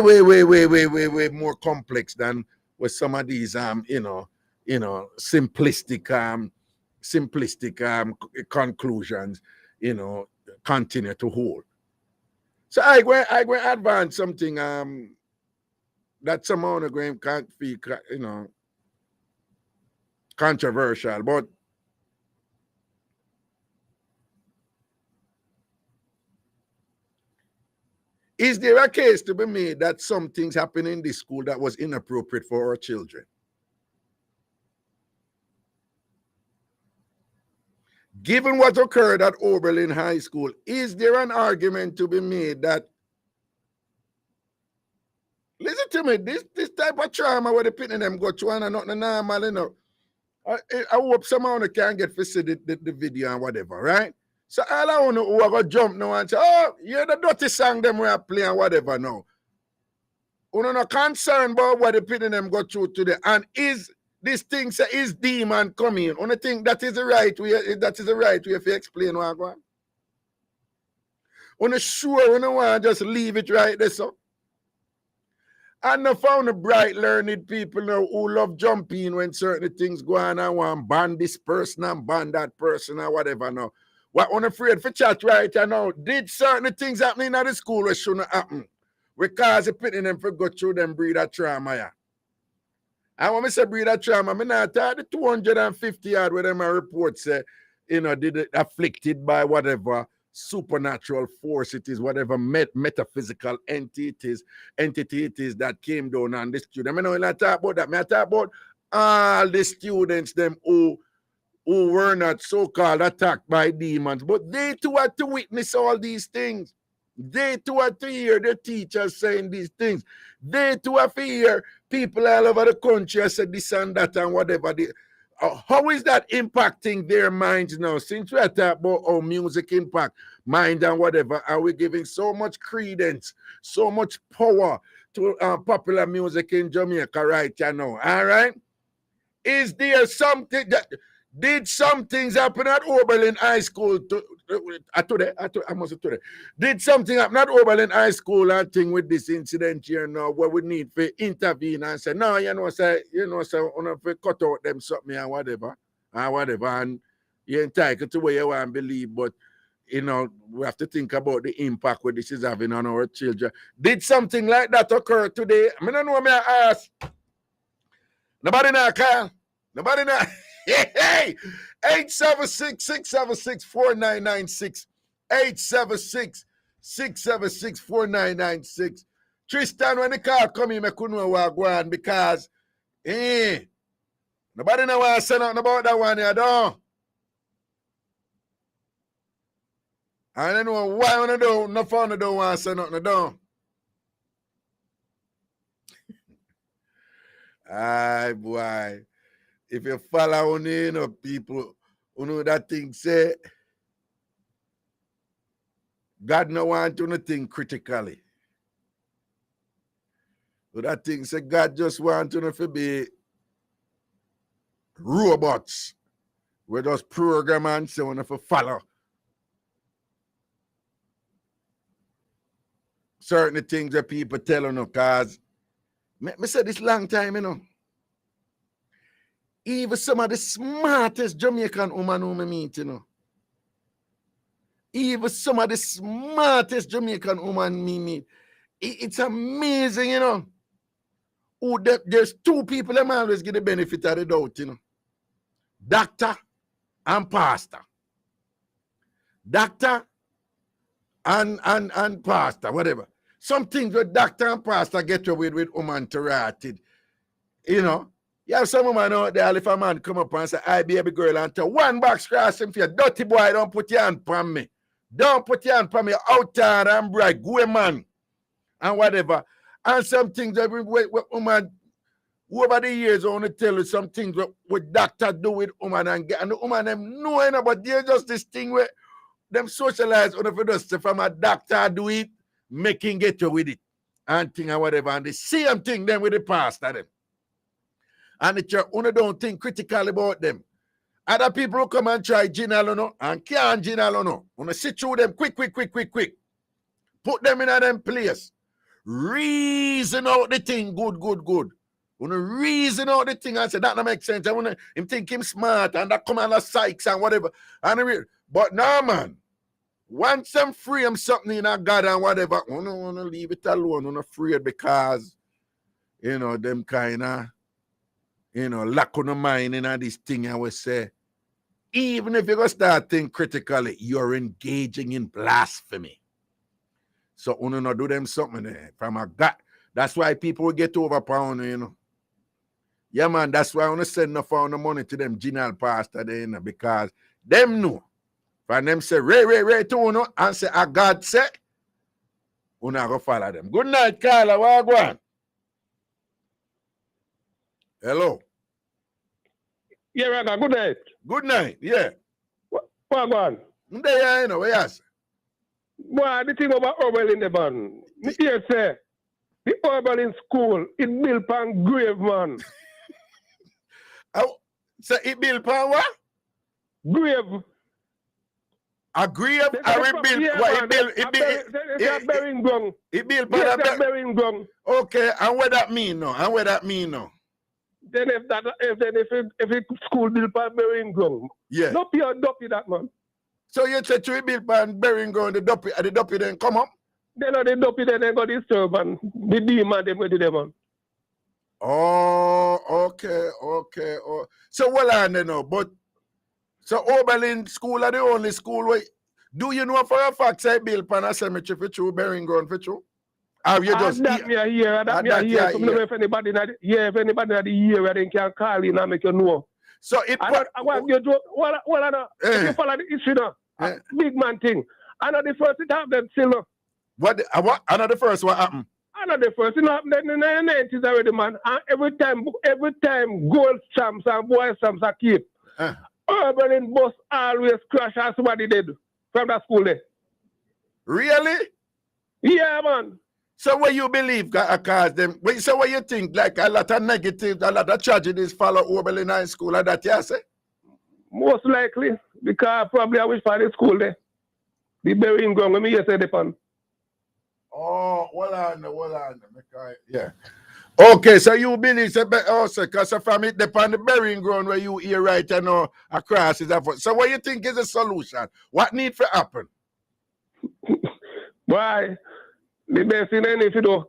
more complex than with some of these simplistic conclusions, continue to hold. So I go advance something that some of them can't feel, controversial, but is there a case to be made that some things happen in this school that was inappropriate for our children? Given what occurred at Oberlin High School, is there an argument to be made that, listen to me, this type of trauma where the pitting them go through and not normal, I hope someone can get to see the video and whatever, right? So all I want to who are going to jump now and say, oh, you're the dirty song them we are playing and whatever now. We're not concerned about what the pitting them go through today. And is this thing say is demon coming? I think that is the right way. That is the right way if you explain what I'm going. I'm sure we don't want to just leave it right there, so. And I found the bright, learned people now who love jumping when certain things go on and want ban this person and ban that person or whatever now. What I'm afraid for chat right now, did certain things happening at the school that shouldn't happen? Because it's putting them for go through them breed of trauma, yeah. And when I say breed of trauma, I'm not talking the 250 yard where them report say, did it afflicted by whatever supernatural force it is, whatever metaphysical entity it is that came down on the student. I know I talk about that. I talk about all the students them who were not so-called attacked by demons, but they too had to witness all these things. They too had to hear the teachers saying these things. They too have to hear people all over the country say this and that and whatever. How is that impacting their minds now? Since we are talking about how music impact mind and whatever, are we giving so much credence, so much power to popular music in Jamaica right now? All right? Is there something that did some things happen at Oberlin High School today? Did something happen at Oberlin High School and thing with this incident here now where we need to intervene and say, no, say, we cut out them something and whatever, and you're entitled to what you want to believe, but we have to think about the impact what this is having on our children. Did something like that occur today? I don't know, I ask. Nobody now, Kyle. Nobody now. Hey, 876-676-4996. 876-676-4996. Tristan, when the car come in, I couldn't know what go on because nobody know what I say nothing about that one here, though. I don't know why I do no fun don't want to say nothing, though. Aye, boy. If you follow on people who know that thing say, God no want to think critically. So that thing say God just want to be robots. We just program and so on to follow certain things that people tell you, because me say this long time, you know. Even some of the smartest Jamaican women who me meet, you know. Even some of the smartest Jamaican women me meet. It's amazing, you know. There's two people that always get the benefit of the doubt, you know. Doctor and pastor. Doctor and pastor, whatever. Some things with doctor and pastor get away with woman to write it. You know, you have some woman out there, if a man come up and say, I baby girl, and tell one box cross him for you, dirty boy, don't put your hand on me. Don't put your hand on me, out there and bright, go man, and whatever. And some things that woman, over the years, I want to tell you some things what doctors do with woman and the woman them know, but there's just this thing where them socialize on the just from a doctor do it, making get you with it, and thing and whatever. And the same thing then with the pastor them. And the church, don't think critically about them. Other people who come and try ginal, and can't ginal, sit through them quick. Put them in them place. Reason out the thing, good. Reason out the thing and say, that don't make sense. I want him think him smart, and that come on the psychs and whatever. But no, man. Once them free him something in a God and whatever, I don't want to leave it alone. I'm afraid because, you know, them kind of, you know, lack of mind in this thing, I would say. Even if you're going to start thinking critically, you're engaging in blasphemy. So, you know, do them something there from a God. That's why people will get overpowered, you know. Yeah, man, that's why I want to send enough of the money to them general pastor there, you know, because them know. And them say, Ray, to you, and say, a God say, you not go follow them. Good night, Carla. What go on? Hello. Yeah, Raga, good night. Good night, yeah. What go on? There, you know, where you say? Boy, the thing about Oberlin, the man. Me here say, the Oberlin school, it built on grave, man. So it built on what? Grave. A grave? It built on burying ground. Okay, and what that mean now? Then if it school built on burying ground, yeah. No pure duppy that, man. So you said to build on burying ground, the duppy then come up? Then the duppy then they got disturb and the demon them with them, man. Oh, okay. Oh. So what I know, but so Oberlin School are the only school where do you know for a fact say build on a cemetery for true, burying ground for true? Or you just that me here. If anybody in the year where they can call in and make you know. So it I want you to if you follow the issue now, big man thing. I know the first it happened still. What another first what happened? Another first it happened in the 90s already, man. And every time gold stamps and boy stamps are keep. Oberlin bus always crash as somebody did from that school there. Really? Yeah, man. So what you believe cause them? So what you think? Like a lot of negatives, a lot of tragedies follow Oberlin High School like that, you say? Most likely, because probably I wish for the school there. The burying ground, let me say the pan. Oh, well on. Yeah. Okay, so you believe also because from it depend the burying ground where you hear right and now across is that. So what you think is a solution? What need to happen? Why? The best thing if you do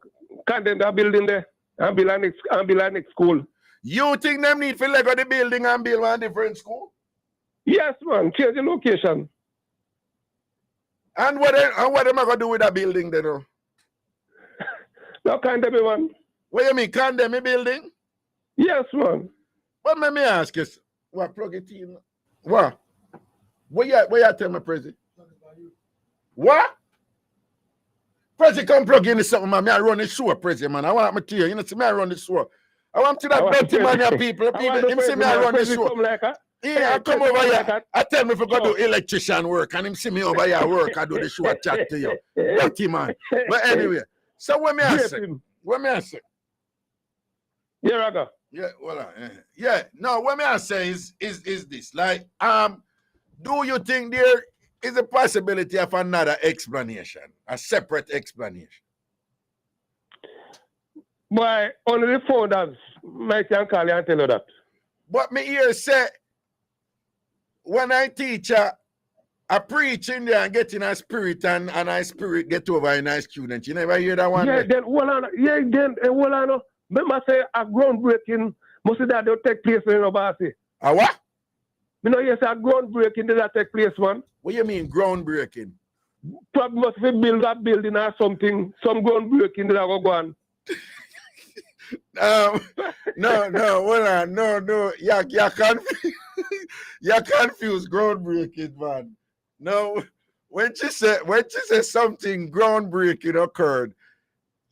condemn that building there and build a next school. You think them need to let go the building and build one different school? Yes, man. Change the location. And what am I gonna do with that building then? No condemn one. What you mean condemn a building? Yes, man. But let me ask you, what plug it in? What? Where you tell me, Prezi? What? Prezi come plug in something, man. I run the show, Prezi, man. I want me to hear. You know, see me I run the show. I want to that dirty man here, people. Him see me I run the show. Yeah, I come over here. I tell me if I go do electrician work, and him see me over here work, I do the show, I chat to you. Dirty man. But anyway, so what me I say? Yeah, Raga. Yeah, well, yeah. No, what me I say is this. Like, do you think there is a possibility of another explanation, a separate explanation? Why, only the founders might can call you and tell you that. But me here say, when I teach I preach in there and get in a spirit and a spirit get over in a student. You never hear that one? Yeah, then, hold on. Yeah, then, hold on. Remember say a groundbreaking, most of that don't take place in Obasi. A what? You know, yes, a groundbreaking did that take place, man. What you mean, groundbreaking? Probably must be build a building or something, some groundbreaking that go on. No, hold on, no. You confused groundbreaking, man. No, when she said something groundbreaking occurred,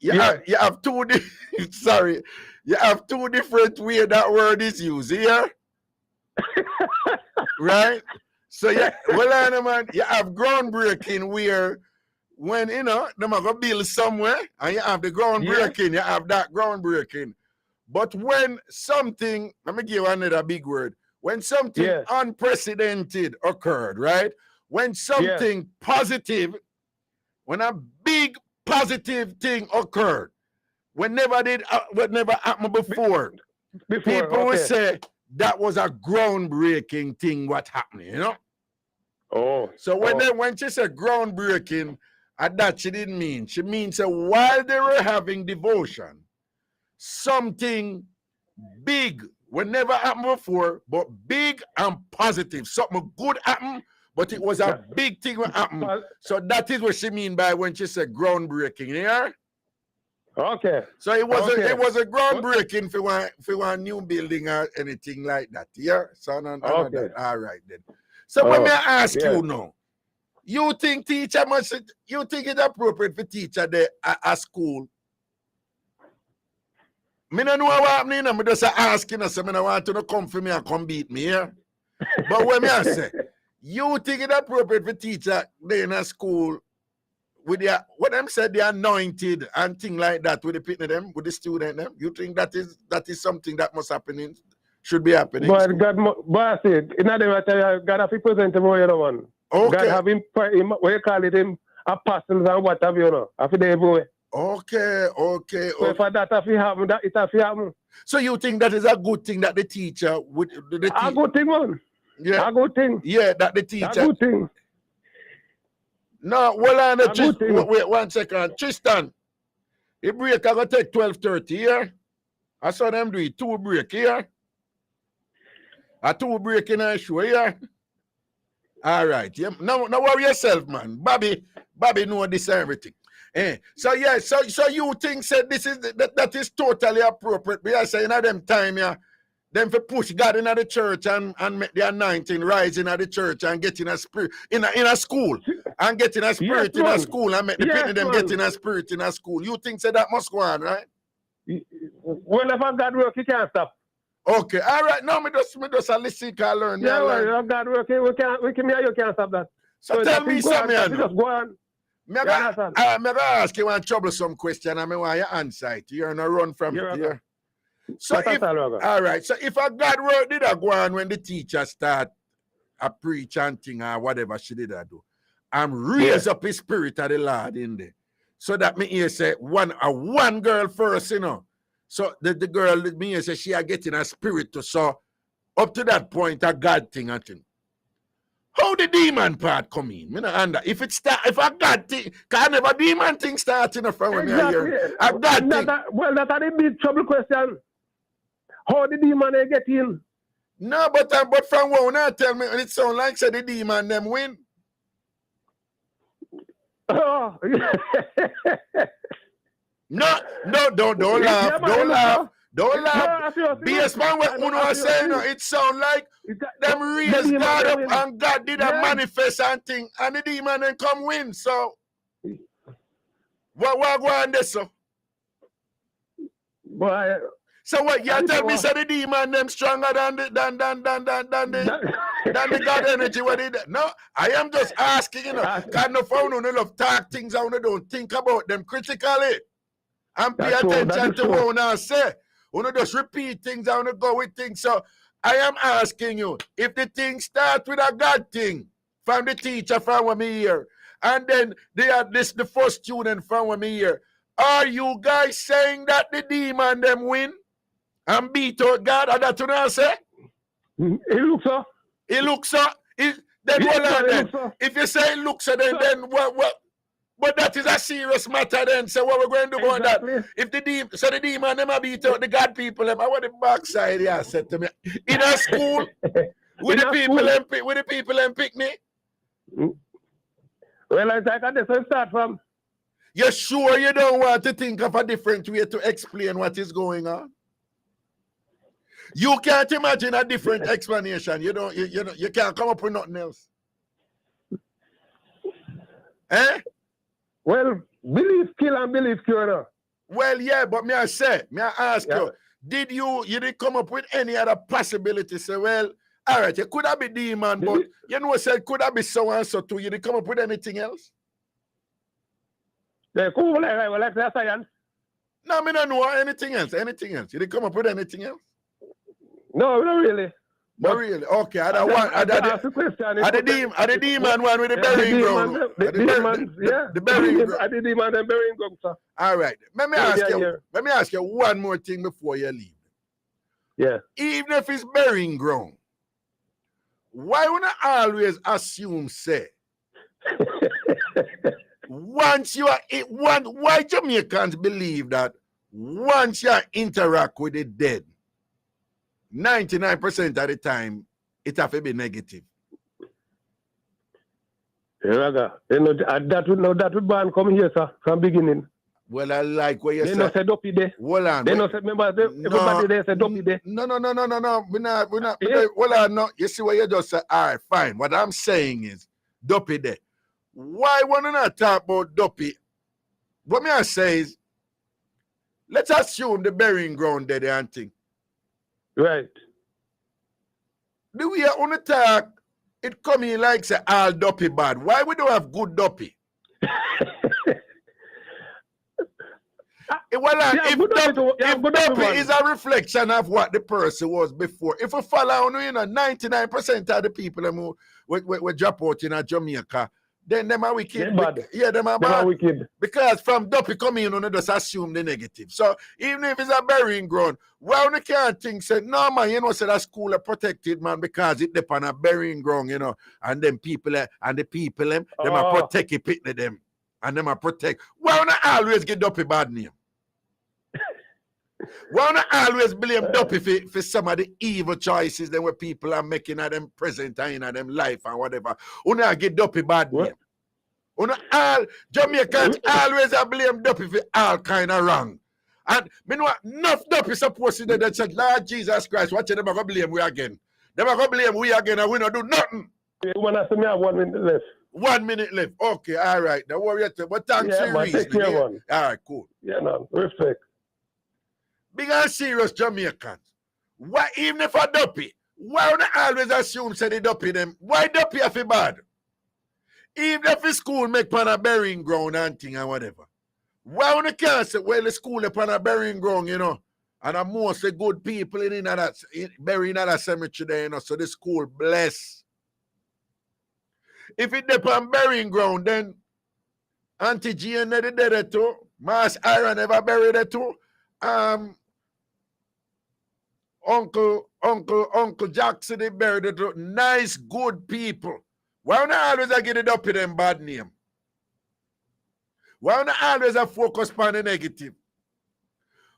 you have two you have two different ways that word is used here. Right? So yeah, well on, man, you have groundbreaking where when them are gonna build somewhere and you have the groundbreaking, you have that groundbreaking. But when something, let me give you another big word, when something unprecedented occurred, right? When something positive, when a big positive thing occurred, what never happened before, people would say that was a groundbreaking thing what happened, you know? Oh. So when she said groundbreaking, that she didn't mean. She means that while they were having devotion, something big what never happened before, but big and positive. Something good happened, but it was a big thing what happened. So that is what she mean by when she said groundbreaking, yeah? Okay. So it was a groundbreaking for one new building or anything like that, yeah? So that. All right then. So when I ask you now, you think teacher you think it's appropriate for teacher there at school? Me don't know what happening, I'm just asking us, I don't want to come for me and come beat me here. But when I say, you think it's appropriate for teacher there in a school with what them said, they anointed and things like that with the people them, with the student them? You think that is something that must happen should be happening? But God, I said, in other words, God have to present him over the one. Okay. God have him, what you call it, him apostles and what have you know. After they everywhere. Okay. So for that if it happen, it have to happen. So you think that is a good thing that the teacher would a good thing, man. Yeah. A good thing. Yeah, that the teacher. A good thing. No, well, wait 1 second. Tristan, the break I gonna take 12:30 here. I saw them do it 2 break here. A 2 break in a show here. All right. Yeah. No worry yourself, man. Bobby know this and everything. So you think said this is that is totally appropriate. We are saying at them time, them for push God in the church and make the anointing rise in the church and get in a spirit in a school and get in a spirit in a school and make the people them get in a spirit in a school. You think say that must go on, right? Whenever God work, he can't stop. Okay, all right. Now me just a listen can learn. Yeah, well, God work, you can't stop that. So tell me something. Just go on. I'm going to ask you one troublesome question and I want you answer it. You're not run from it here. So all right. So if a God word did I go on when the teacher start a preach and thing or whatever she did I do, I'm raise up his spirit of the Lord in there. So that me here say one girl first, you know. So the girl me here say she are getting a spirit to so up to that point a God thing I think. How the demon part come in? If a God thing, can never demon thing starting from when I hear a God thing. Well, that's a big trouble question. How the demon they get in? No, but from what now tell me, it sounds like say the demon them win. Oh. No, don't laugh. Don't laugh. Based on what Uno was saying, it sound like them raised God up and God did a manifest and thing, and the demon then come win. So, what go on this? So what you tell me? Say the demon them stronger than the God energy? What did? No, I am just asking. You know, God no phone no love talk things. I don't think about them critically and pay attention to what I say. Wanna just repeat things, I wanna go with things. So I am asking you, if the thing start with a God thing, from the teacher from what me here, and then they are the first student from what me here, are you guys saying that the demon them win and beat out God? Are that what I say? It looks so. It looks so. Then Yes, what sir, on it then? looks so. If you say it looks so, then what? But that is a serious matter then. So what we're going to do about that? If the demon them a beat out the God people, them, I want the backside here said to me. In a school, with the people them pick me. Well, I think that's where it start from. You're sure you don't want to think of a different way to explain what is going on? You can't imagine a different explanation. You can't come up with nothing else. Eh? Well, belief kill and belief cure. Well, yeah, but may I ask you, did you didn't come up with any other possibility? Say, well, all right, it could have been demon, but you know, said could have been so and so too. You didn't come up with anything else? Yeah, cool, like that science. No, I don't know anything else. Anything else? You didn't come up with anything else? No, not really. Not really. Okay, I the demon one with the burying ground. The burying ground. I the demon and burying ground, sir. All right. Let me ask you one more thing before you leave. Yeah. Even if it's burying ground, why would I always assume say once you are why Jamaicans believe that once you interact with the dead, 99% of the time, it have to be negative. Raga, that would ban come here, sir, from beginning. Well, I like what you said. They not said dopey there. Hold on. They not said, remember, everybody there said dopey there. No. We're not. Hold on, no. You see what you just said? All right, fine. What I'm saying is dopey there. Why want to not talk about dopey? What me I say is, let's assume the burying ground there and thing. Right. The way I want to talk, it come in like say all dopey bad. Why we don't have good dopey? If dopey is a reflection of what the person was before, if we follow, 99% of the people who we drop out in Jamaica, then them are wicked. Yeah, them are bad. Wicked. Because from dopey coming in, just assume the negative. So even if it's a burying ground, well, you can't think, say, no, man, say that school are protected, man, because it depend on a burying ground, and them people, them are protect it, pick them, and them are protect. Well, not always get dopey bad name. Well, not always blame dopey for some of the evil choices that where people are making at them present and in them life and whatever. You not get dopey bad name. All Jamaicans always blame dopey for all kind of wrong. And me know enough dopey supposed to that said, Lord Jesus Christ, watch them are gonna blame we again. They are gonna blame we again and we not do nothing. When I say me have 1 minute left. 1 minute left. Okay, all right. Don't worry. But thanks for reasoning. All right, cool. Yeah, no, respect. Big and serious Jamaicans. Why, even if a dopey, why would I always assume say the dopey them? Why dopey have a bad? Even if the school make pan a burying ground and thing and whatever. Why would I can't say, well, the school upon a burying ground, and a mostly good people in that burying in that cemetery there, so the school bless. If it depend burying ground, then Auntie Jane never did it too. Mass Iron never buried it too. Uncle Jackson, they buried it too. Nice, good people. Why not always I get it up in them bad name? Why not always I focus on the negative?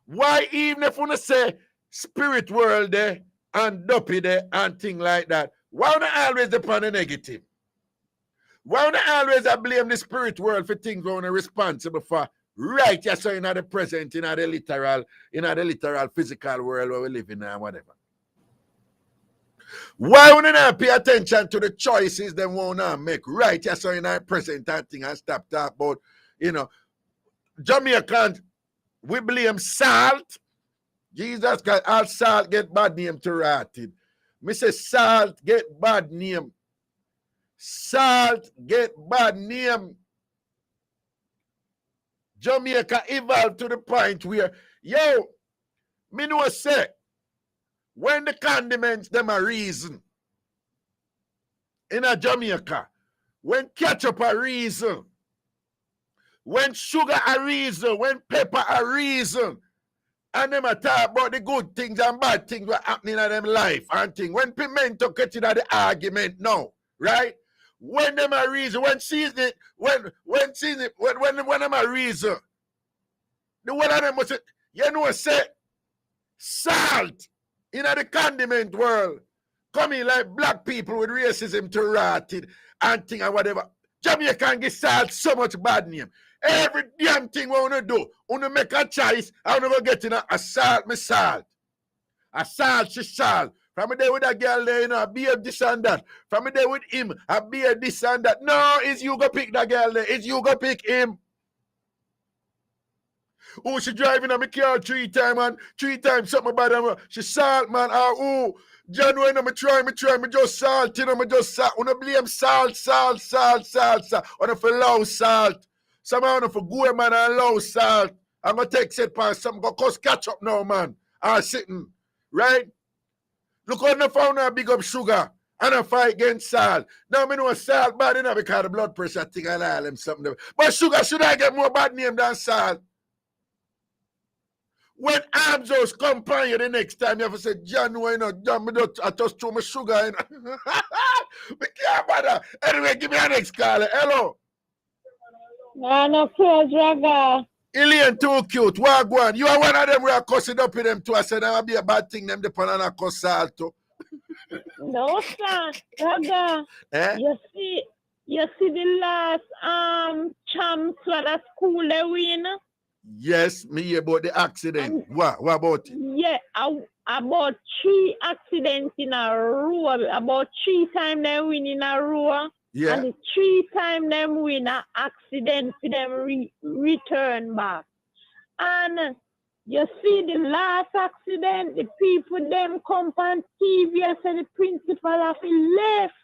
Why even if you say spirit world there and dopey there and thing like that, why not always upon the negative? Why not always I blame the spirit world for things we're responsible for? Right, yes, so in the present, in the literal physical world where we live in and whatever. Why would not pay attention to the choices they want to make? Right, yes, so in the present and thing and stop talking about, Jamaicans, we blame salt. Jesus Christ, all salt get bad name to rotted. Me say salt get bad name. Salt get bad name. Jamaica evolved to the point where, Me know say, when the condiments them a reason, in a Jamaica, when ketchup a reason, when sugar a reason, when pepper a reason, and them a talk about the good things and bad things what happening in them life and thing. When pimento get in the argument now, right? When them a reason, when season, when them a reason, the one of them was, you know, say, salt in the condiment world coming like black people with racism to rotted and thing and whatever. Jamaica can get salt so much bad name. Every damn thing we want to do, we want to make a choice, I want to go get in a salt, me salt. A salt, she salt. From a day with a girl there, you know, I be a this and that. From a day with him, I be a this and that. No, it's you go pick that girl there. It's you go pick him. Oh, she driving on my car 3 times, man. 3 times something about them. She salt, man. Oh, John, when I'm try, me just salt, you know, me just salt. When I blame salt. When I for low salt. Somehow when I for go, man, and low salt. I'm going to take set past something, go cause catch up now, man. I'm sitting, right? Look how I found a big up sugar and a fight against salt. Now I know salt bad enough because the blood pressure thing and all them something. But sugar should I get more bad name than salt? When arms house come upon you the next time, you have to say, John, why not? John, I just throw my sugar in. We can't bother. Anyway, give me a next caller. Hello. No, Raga. Ilian too cute. Wagwan. You are one of them who are cussing up with them too. I said that would be a bad thing. Them depend on a cuss salt too. No, sir. Raga. Eh? You see the last champs for the school they win? Yes, me hear about the accident. What about it? Yeah, about 3 accidents in a row. About 3 times they win in a row. Yeah. And the 3 times them win an accident for them return back. And you see the last accident, the people them come on TV and say the principal of left.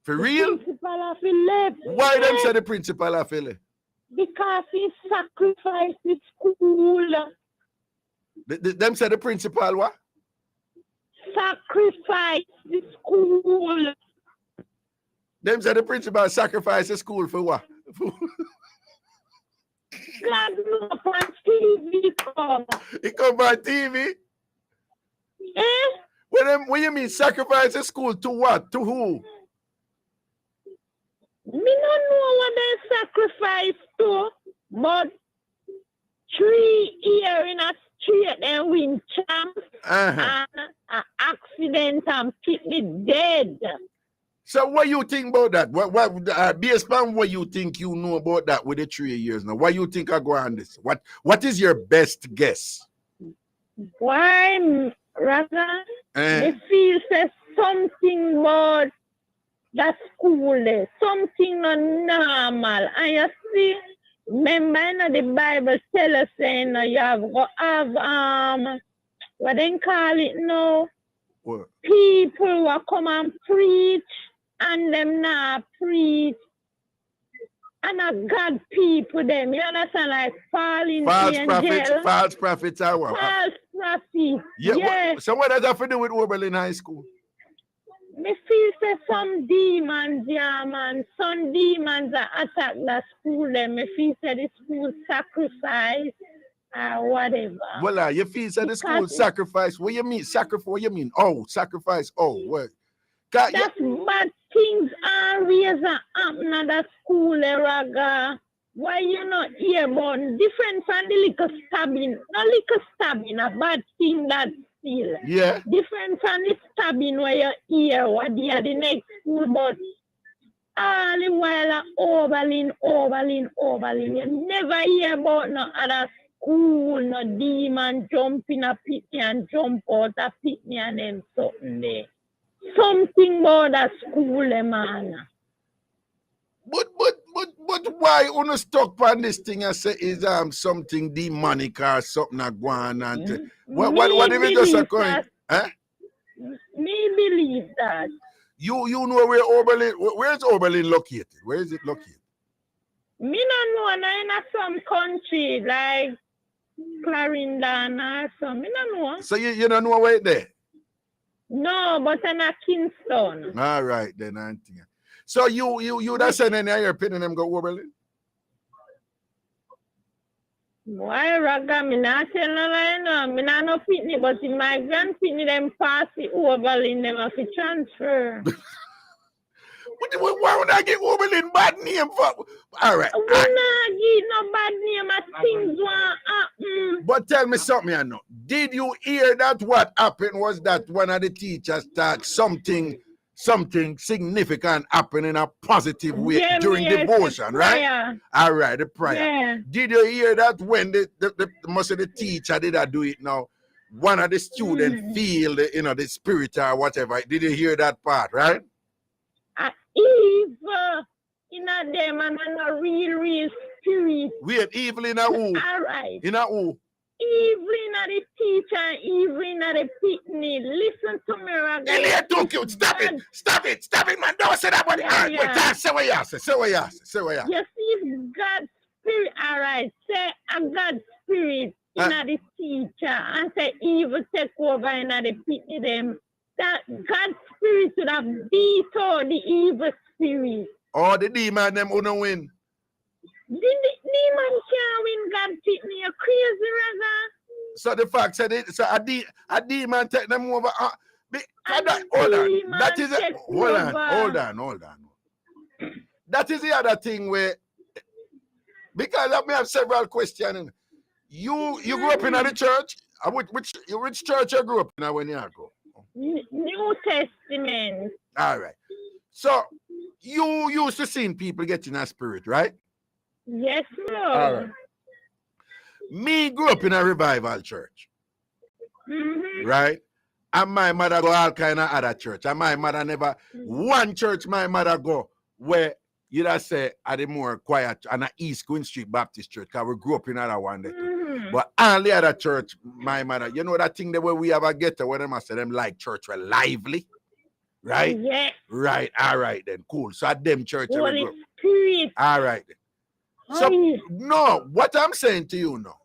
For real? The principal of left. Why them say the principal of left? Because he sacrificed the school. Them say the principal what? Sacrifice the school. Them say the principal sacrifice the school for what? God look on TV come. He come on TV? Eh? What you mean sacrifice the school to what? To who? Me don't know what they sacrifice to, but 3 years in a straight they win champs and an accident and people dead. So what you think about that? What based on what you think you know about that with the 3 years now? What you think I go on this? What is your best guess? Why, rather, they feel say something about the school there, something not normal. And you see, remember the Bible tell us saying you have what they call it now? What? People who come and preach and them not preach. And a God people them. You understand? Like falling false prophets are what? False prophets. Yeah. So what does that have to do with Oberlin High School? Me feel say some demons, yeah, man. Some demons that attack the school. Them. Me feel say the school sacrifice or whatever. Well, you feel say the school sacrifice. What you mean? Sacrifice? What you mean? Oh, sacrifice. Oh, what? That's bad things always happen at the school, Raga. Why you not hear about different from the little stabbing? Not little stabbing, a bad thing that still. Yeah. Different from the stabbing where you hear what they are the next school, but all the while Oberlin. You never hear about no other school, no demon jump in a pitney and jump out a pitney and then something there. Something about that school, man. But why you stuck on this thing and say is something demonic or something that going on? What if it just a going? Huh? Me believe that. You know where's Oberlin located? Where is it located? Me don't know, I'm in some country like Clarendon or something. I don't know. So you don't know where it there? No, but I'm at Kingston. All right, then, auntie. So you that send any of your pin and them go Oberlin? Why Raga, me not tell no lie no. Me not no pitney, but if my grand pitney them pass the Oberlin, them have to transfer. Why would I get Oberlin bad name for? All right. We not give no bad name at things want happen. But tell me something, I know. Did you hear that what happened was that one of the teachers thought something significant happened in a positive way during devotion, right? All right, the prayer. Yeah. Did you hear that when the most of the teacher did I do it now? One of the students feel the spirit or whatever. Did you hear that part, right? Evil in a them and a real spirit. Wait, evil in a who? All right. In a who? Evil in a the teacher, evil in a the pitney. Listen to me, Raga. Ilie too cute. Stop it, man. Don't say that about the heart. Wait, say what you say. You see God's spirit, all right. Say a God's spirit in a the teacher and say evil take over in a the pitney them. That God's spirit should have vetoed the evil spirit. Oh, the demon them who don't win. The demon can't win God pitney. You crazy, Raga? So the fact said it. So a demon take them over. Hold on. That is it. Hold on. That is the other thing where, because I may have several questions. You grew up in the church. Which church you grew up in when you go? New Testament. All right. So you used to seeing people getting a spirit, right? Yes, Lord. All right. Me grew up in a revival church. Right? And my mother go all kind of other church. And my mother never one church my mother go where you just say at the more quiet and a East Queen Street Baptist Church, because we grew up in other one there. But all the other church, my mother, you know that thing the way we have a ghetto where them I say them like church were lively. Right? Yeah. Right. All right then. Cool. So at them church. Holy Spirit. All right then. So no, what I'm saying to you now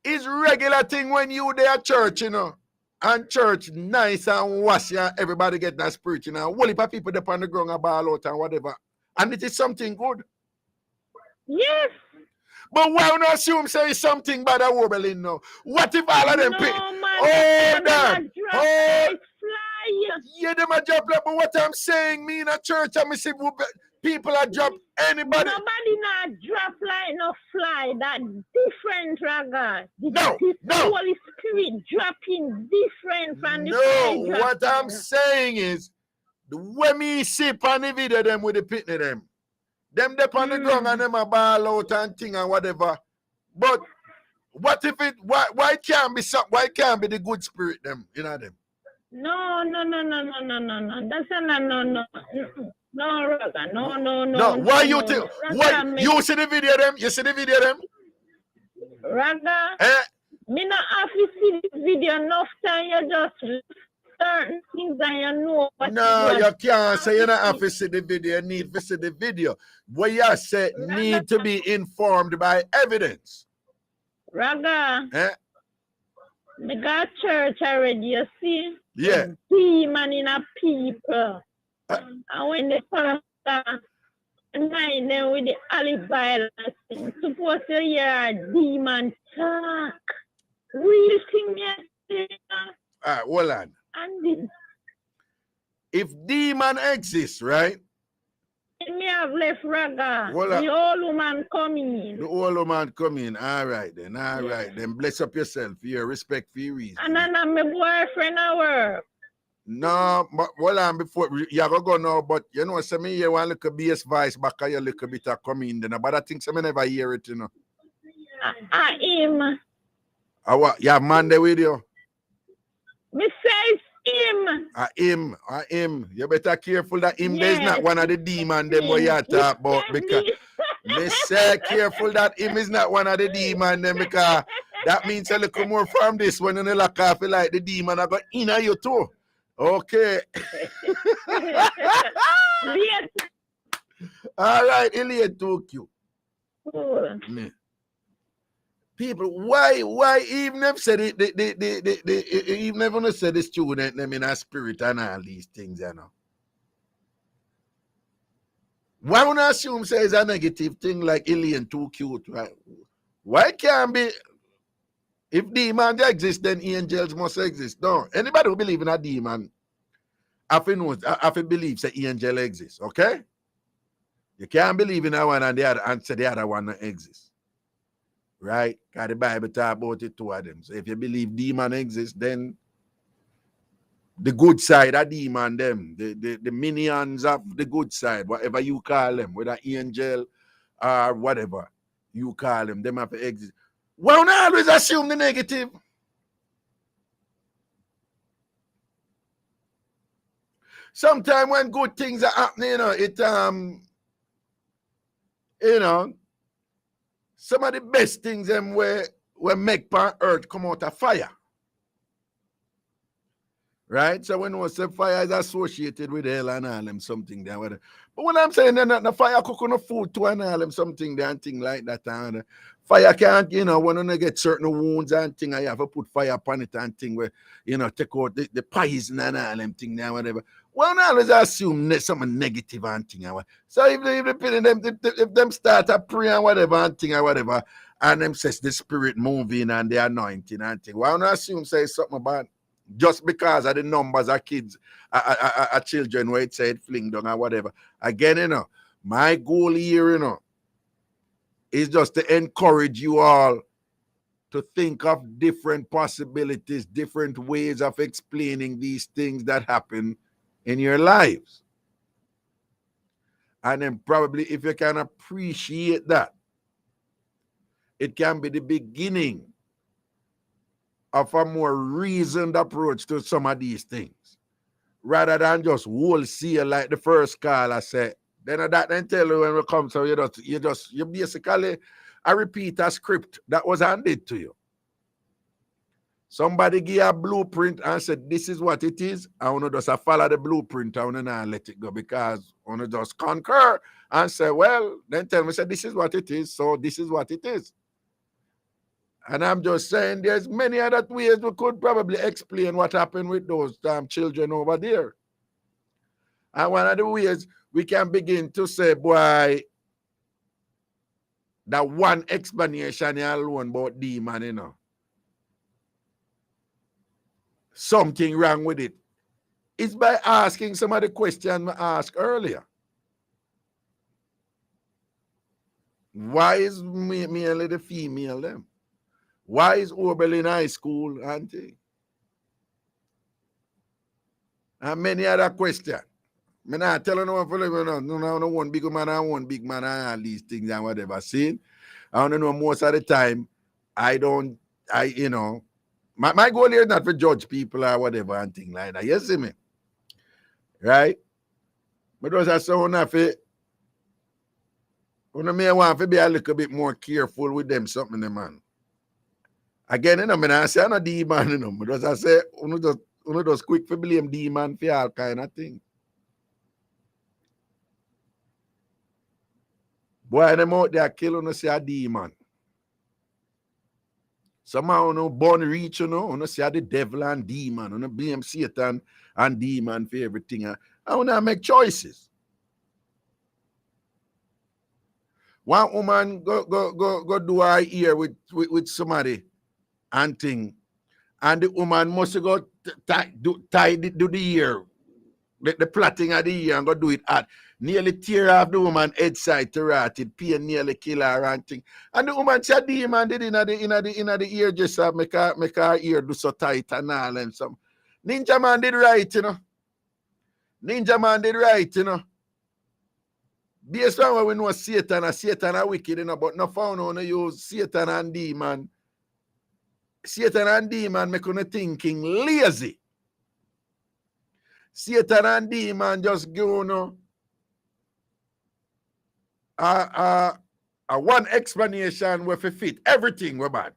is regular thing when you there at church, and church nice and washy and everybody get that spirit, whole heap of people up on the ground and ball out and whatever. And it is something good. Yes. But why not assume say something bad at Oberlin now? What if all of them hold on. Yeah, them a drop like, but what I'm saying, me in a church, I'm see people are drop anybody. Nobody not drop like no fly. That different, Raga. No. Holy Spirit dropping different from the No, what I'm saying is, the way me see on the video them with the pitney them dep on the ground and them a ball out and thing and whatever. But what if it? Why can't be something? Why can't be the good spirit them? Them. No. That's a no. No, Raga. No. No, why you think? Why you see the video them? You see the video them? Raga. Me not have to see the video enough time. You just certain things and you know. No, you can't say you don't have to see the video. You need to see the video. What you say need to be informed by evidence. Raga. Me got church already, you see? Yeah. Demon in a people. And when the pastor nine them with the olive oil, supposed to hear a demon talk. Real thing, yes. All right, hold on. And if demon exists, right? me have left Raga. Voila. The old woman come in. The old woman come in. All right then. All right then. Bless up yourself for your respect for your reason. And then I'm my boyfriend at work. No, but hold on before you have to go now, but you know, some me hear one little bass voice back a little bit of come in then. But I think some never hear it, you know. Him. Yeah, man there with you. Me says him. Him. You better careful that him there is not one of the demons them what you talk about, because me say careful that him is not one of the demons them, because that means a little more from this one and a lock off like the demon I got in you too. Okay. All right, Ilie too cute. Cool. People, why even if said it, even if they said the student them in a spirit and all these things, you know. Why would I assume say it's a negative thing like alien too cute, right? Why can't be if demons exist, then angels must exist? No. Anybody who believe in a demon, I believe that angel exists, okay? You can't believe in that one and say the other one don't exist. Right? Because the Bible talk about it, two of them. So if you believe demon exists, then the good side of demon, them, the minions of the good side, whatever you call them, whether angel or whatever you call them have to exist. Why not always assume the negative? Sometimes when good things are happening, some of the best things them where make pan earth come out of fire. Right? So when we say fire is associated with hell and all them something there. But when I'm saying that the fire cooking the food to and all them something there and thing like that. And fire can't, when you get certain wounds and thing, you have to put fire upon it and thing where, take out the poison and all them thing there, whatever. Well, not always assume something negative and thing. So if them start to pray and whatever and thing or whatever, and them says the spirit moving and the anointing and thing, well, not assume say something about just because of the numbers of kids, children where it said fling down or whatever. Again, my goal here, is just to encourage you all to think of different possibilities, different ways of explaining these things that happen in your lives. And then probably if you can appreciate that, it can be the beginning of a more reasoned approach to some of these things, rather than just wholesale like the first caller said. Then that then tell you when we come, so you basically repeat a script that was handed to you. Somebody give a blueprint and said, this is what it is. I want to just follow the blueprint. I want to not let it go because I want to just concur and say, well, then tell me, say, this is what it is. So this is what it is. And I'm just saying there's many other ways we could probably explain what happened with those children over there. And one of the ways we can begin to say, boy, that one explanation alone about demon, something wrong with it, is by asking some of the questions I asked earlier. Why is merely the female them? Why is Oberlin High School, auntie? And many other questions. I'm not telling no one big man and one big man and all these things and whatever. See? I want to know most of the time, my goal here is not to judge people or whatever and things like that. You see me? Right? But those are so unhappy. I may want to be a little bit more careful with them, something, man. Again, I say I'm not demon, but as I say, you just quick to blame demon for all kind of things. Boy, them out there killing us, say a demon. Somehow, born reach, say the devil and demon, blame Satan and demon for everything. I want to make choices. One woman go do her ear with somebody and thing, and the woman must go do the ear, the plaiting of the ear and go do it at nearly tear off the woman head side to rot it, pain nearly kill her and thing. And the woman said the man did in the ear just make her ear do so tight and all and some. Ninja man did right, Ninja man did right, Based on what we know Satan are wicked, but no found on use Satan and demon. Satan and demon make on thinking lazy. Satan and demon just go a one explanation where we fit everything we bad.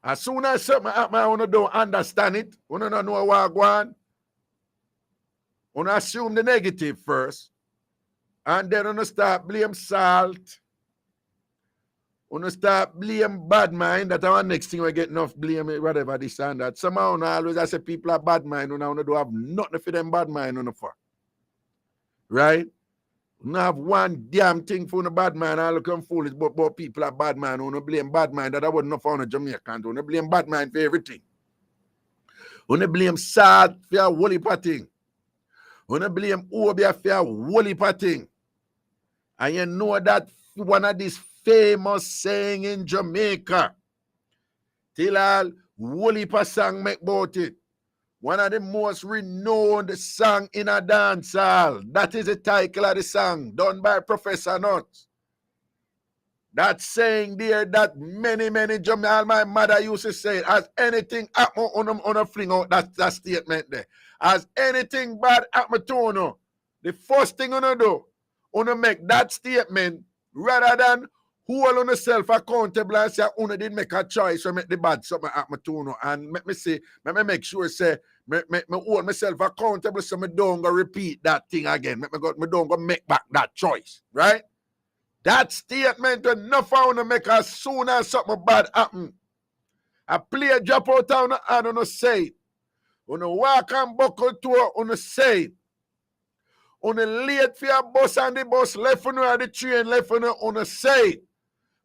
As soon as something happen, I don't understand it, I don't know what going on. I assume the negative first, and then I start blame salt, When start blame bad mind, that's our next thing we get enough blame, whatever this and that. Somehow always I say people are bad mind, when I don't have nothing for them bad mind on the for. Right? We don't have one damn thing for the bad mind. I look foolish, but people are bad mind. We don't blame bad mind. That I wouldn't found a Jamaican. We don't blame bad mind for everything. We don't blame sad for a whole heap of thing. We don't blame Obia for a whole heap of thing. And you know that one of these famous saying in Jamaica, till all whole heap of song make about it. One of the most renowned song in a dance hall. That is the title of the song, done by Professor Nuts. That saying there that many Jamaican, my mother used to say, as anything happen on a fling out that statement there. As anything bad happen to you, the first thing you do, you make that statement rather than hold on yourself accountable and say, you didn't make a choice or make the bad something happen to you. And let me say, let me make sure say, me hold myself accountable so I don't go repeat that thing again. Me don't go make back that choice, right? That statement enough I want to make as soon as something bad happen. A player drop out on the hand on the say it. On the walk and buckle tour on the say it. On the late for your bus and the bus left on the train left on the say it.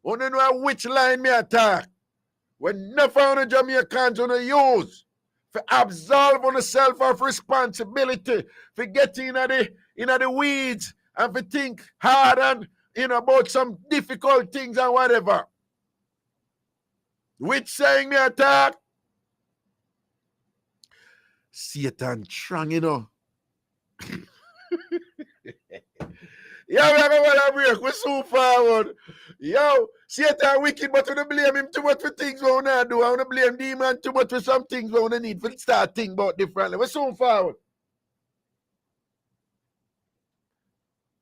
On the know which line me attack. When nothing on the Jamaicans on the use. For absolve on yourself of responsibility for getting in the weeds and for think hard and about some difficult things and whatever. Which saying me attack? Satan strong, you know. Yo, we have a break. We're so forward. Yo, Satan wicked, but we don't blame him too much for things we want to do. I want to blame demon too much for some things we want to need to start thinking about differently. We're so forward.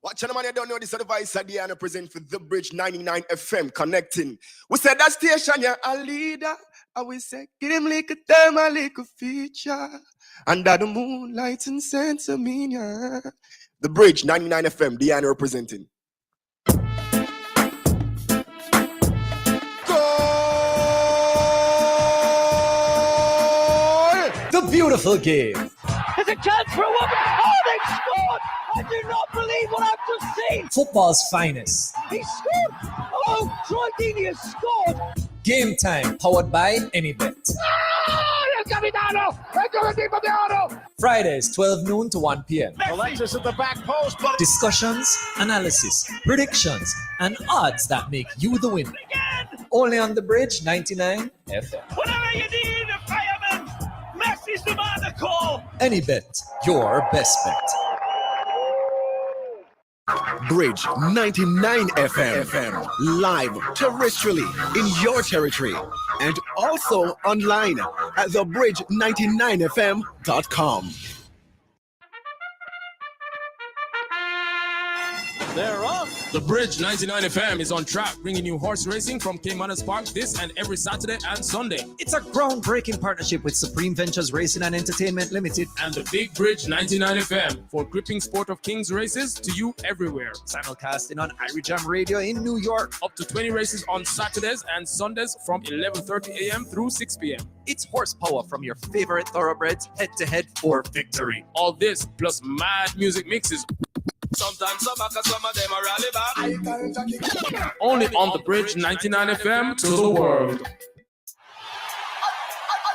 Watch the man, you don't know this advice at the end present for the Bridge 99 FM connecting. We said that station, you're a leader. And we say, give him like a time, a like a feature. Under the moonlight and sense of meaning. The Bridge 99 FM, the end representing. The beautiful game. There's a chance for a woman. Oh, they scored! I do not believe what I've just seen. Football's finest. He scored! Oh, Troy Deeney has scored! Game time, powered by AnyBet. Fridays, 12 noon to 1 p.m. Alexis at the back post. But Discussions, analysis, predictions, and odds that make you the winner. Only on the Bridge 99 FM. whatever you need, a fireman. Messi's the man to call. AnyBet, your best bet. Bridge 99 FM. Live terrestrially in your territory. And also online at thebridge99fm.com. They're off. The Bridge 99 FM is on track, bringing you horse racing from Caymanas Park this and every Saturday and Sunday. It's a groundbreaking partnership with Supreme Ventures Racing and Entertainment Limited and the Big Bridge 99 FM for gripping sport of Kings races to you everywhere. Simulcasting on Irie Jam Radio in New York. Up to 20 races on Saturdays and Sundays from 11:30 a.m. through 6 p.m. It's horsepower from your favorite thoroughbreds head-to-head for victory. All this plus mad music mixes. Sometimes some of them are rally back. Only on the Bridge 99 FM to the world.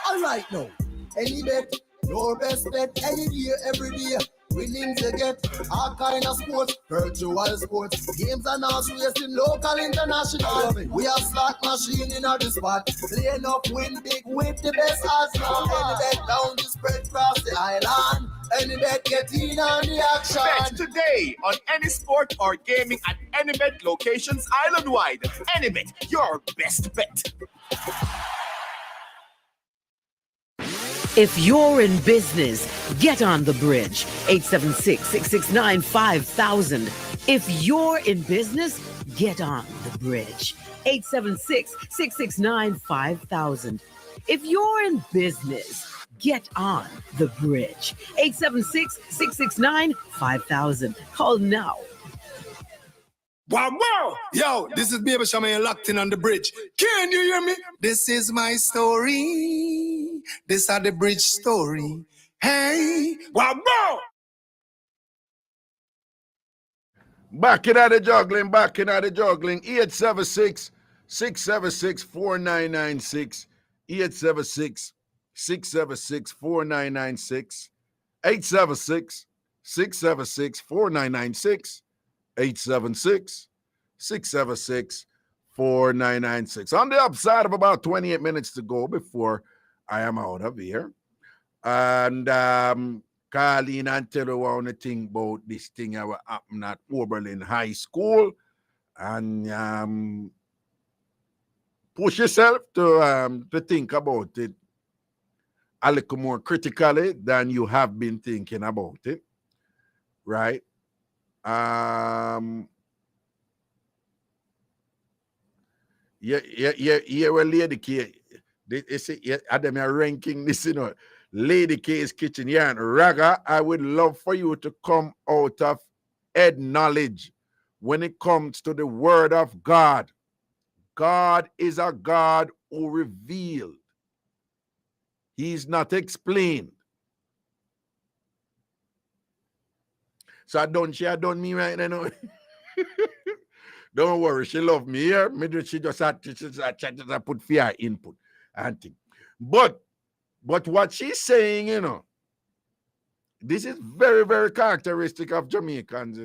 All right now. Any bet, your best bet, any day, every day. Winnings you get, all kind of sports, virtual sports, games and horse racing, local, international. We have slot machine in our spot, play enough, win big with the best odds. Any bet down the spread across the island, any bet get in on the action. Bet today on any sport or gaming at any bet locations island-wide. Any bet, your best bet. If you're in business, get on the bridge. 876-669-5000. If you're in business, get on the bridge. 876-669-5000. If you're in business, get on the bridge. 876-669-5000. Call now. Wow. Yo, this is Baby Shama locked in on the bridge. Can you hear me? This is my story. This is the bridge story. Hey, wow. Back in the juggling. 876-676-4996. 876-676-4996. 876-676-4996. 876-676-4996. On the upside of about 28 minutes to go before I am out of here. And Carlene and tell you what I think about this thing that happened at Oberlin High School. And push yourself to think about it a little more critically than you have been thinking about it. Right? Yeah, well, Lady K, Adam, you're ranking this, Lady K's Kitchen. Yeah, and Raga, I would love for you to come out of head knowledge when it comes to the word of God. God is a God who revealed. He's not explained. So I done me right now. Don't worry, she love me here. She just had to put fear input and thing. But what she's saying, this is very, very characteristic of Jamaicans,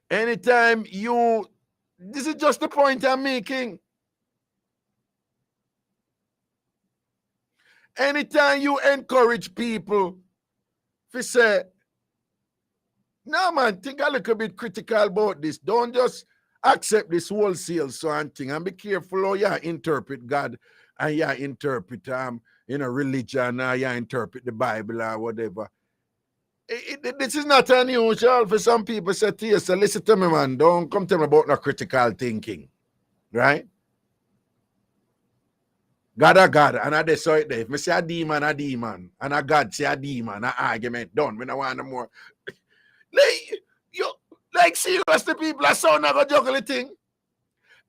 Anytime this is just the point I'm making. Anytime you encourage people to say, no, man, think a little bit critical about this. Don't just accept this wholesale thing, and be careful how you interpret God and you interpret religion, or you interpret the Bible or whatever. This is not unusual for some people say to you, so listen to me, man, don't come to me about no critical thinking. Right? God a God, and I decide it there. If I say a demon, and a God say a demon, an argument done. We don't want no more. Like seriously, people are so not gonna juggle the thing.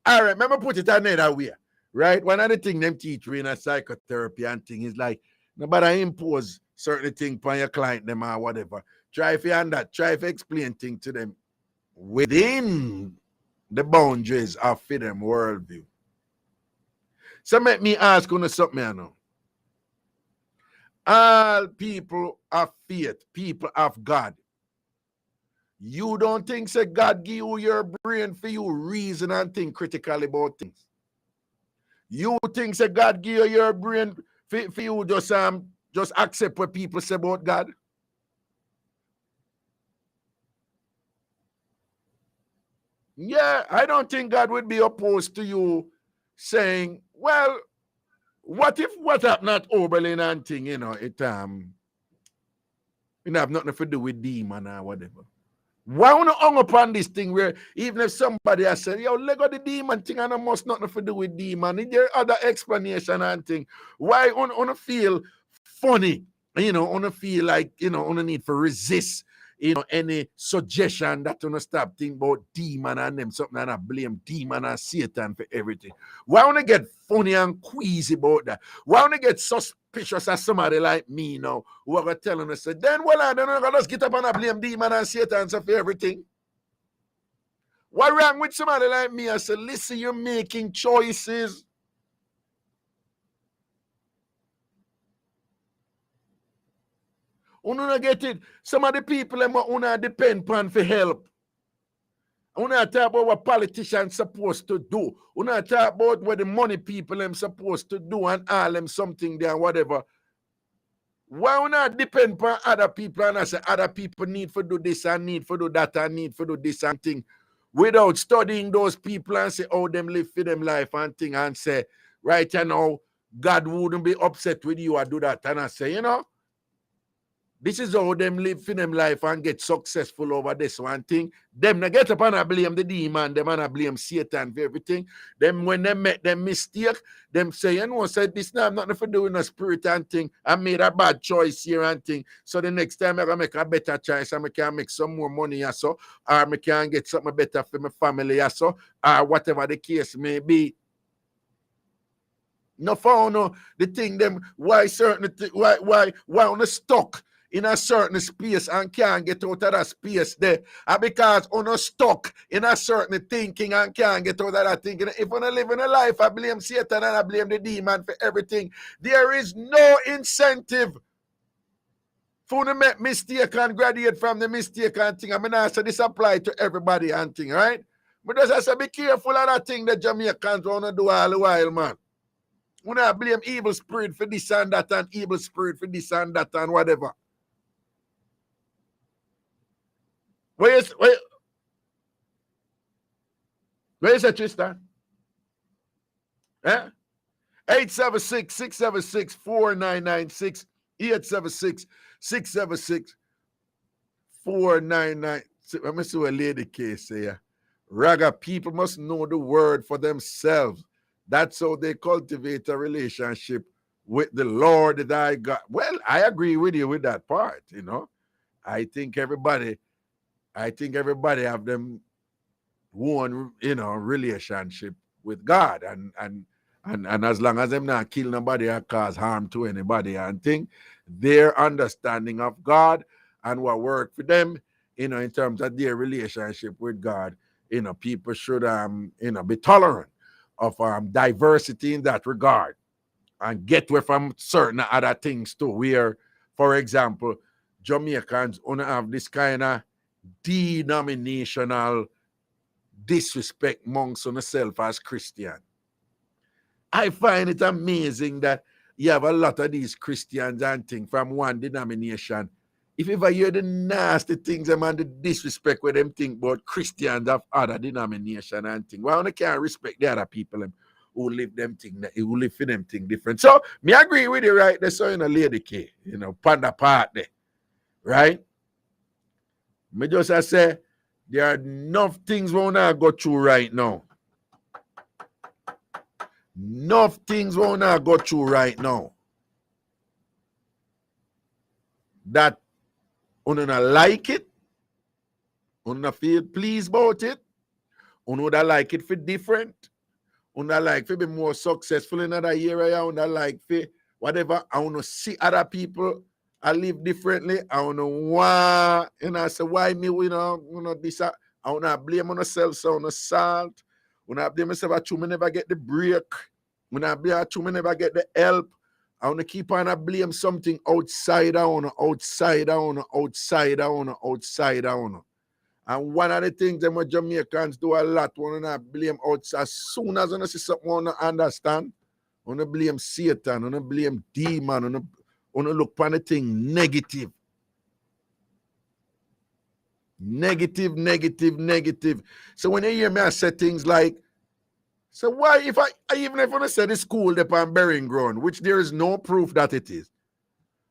All right, remember put it another way, right? One of the things them teach you in a psychotherapy and thing is like, nobody impose certain things on your client, them or whatever. Try if you and that, try if you explain things to them within the boundaries of them worldview. So let me ask you something I know. All people of faith, people of God, you don't think say God give you your brain for you reason and think critically about things. You think say God give you your brain for you just accept what people say about God? Yeah, I don't think God would be opposed to you saying, well, what happened at Oberlin and thing, it have nothing to do with demon or whatever. Why want to hang up on this thing where even if somebody has said, yo, let go the demon thing and it must nothing to do with demon? Is there other explanation and thing? Why on feel funny? On feel like, on need to resist, any suggestion that you stop thinking about demon and them something and I blame demon and Satan for everything. Why want to get funny and queasy about that? Why want to get suspicious as somebody like me now who are going to tell us, then well, I don't know, just get up and I blame demon and Satan for everything. What wrong with somebody like me? I said, listen, you're making choices. You don't get it. Some of the people who depend upon for help. You don't talk about what politicians supposed to do. You don't talk about what the money people them supposed to do and all them something there and whatever. Why you not depend upon other people and I say other people need to do this and need to do that and need to do this and thing without studying those people and say how them live for them life and thing and say right now God wouldn't be upset with you or do that and I say, This is how them live for them life and get successful over this one thing. Them not get up and I blame the demon, them and I blame Satan for everything. Them when they make them mistake, them say, you know, said this now I'm not for doing a spirit and thing. I made a bad choice here and thing. So the next time I can make a better choice and I can make some more money or so, or I can get something better for my family or so, or whatever the case may be. No for no the thing them why certain why on the stuck in a certain space and can't get out of that space there. And because on a stuck in a certain thinking and can't get out of that thinking. If I live in a life, I blame Satan and I blame the demon for everything. There is no incentive for to make mistake and graduate from the mistake and thing. I mean, I say this apply to everybody and thing, right? But just I say be careful of that thing that Jamaicans want to do all the while, man. When I blame evil spirit for this and that and evil spirit for this and that and whatever. Where is that, Tristan? Eh? 876-676-4996. 876-676-4996. Let me see what lady case here. Raga, people must know the word for themselves. That's how they cultivate a relationship with the Lord that I got. Well, I agree with you with that part, you know. I think everybody have them one, you know, relationship with God. And as long as them not kill nobody or cause harm to anybody and thing, their understanding of God and what work for them, you know, in terms of their relationship with God, you know, people should be tolerant of diversity in that regard and get away from certain other things too, where, for example, Jamaicans only have this kind of denominational disrespect amongst themselves as Christian. I find it amazing that you have a lot of these Christians and things from one denomination. If you ever hear the nasty things and the disrespect where them think about Christians of other denomination and things, why they can't respect the other people who live for them thing different. So me agree with you right there, so in a lady K, you know, panda part there, right? Me just I say there are enough things we want go through right now. Enough things we want go through right now that you don't like it, you don't feel pleased about it, you don't like it for different, you don't like to be more successful in another area, you don't like for whatever, I want to see other people I live differently. I don't know why, you know, I say why me, you know, this, I want to blame on myself, so on the salt. When I blame myself, I never get the break. When I blame I never get the help. I want to keep on blame something outside. And one of the things that Jamaicans do a lot, when I blame outside, as soon as I see something I want to understand, I want to blame Satan, I want to blame demon, I want to look upon the thing negative. Negative. So when you hear me, I say things like, so why if I even if I say the school they're on burying ground, which there is no proof that it is,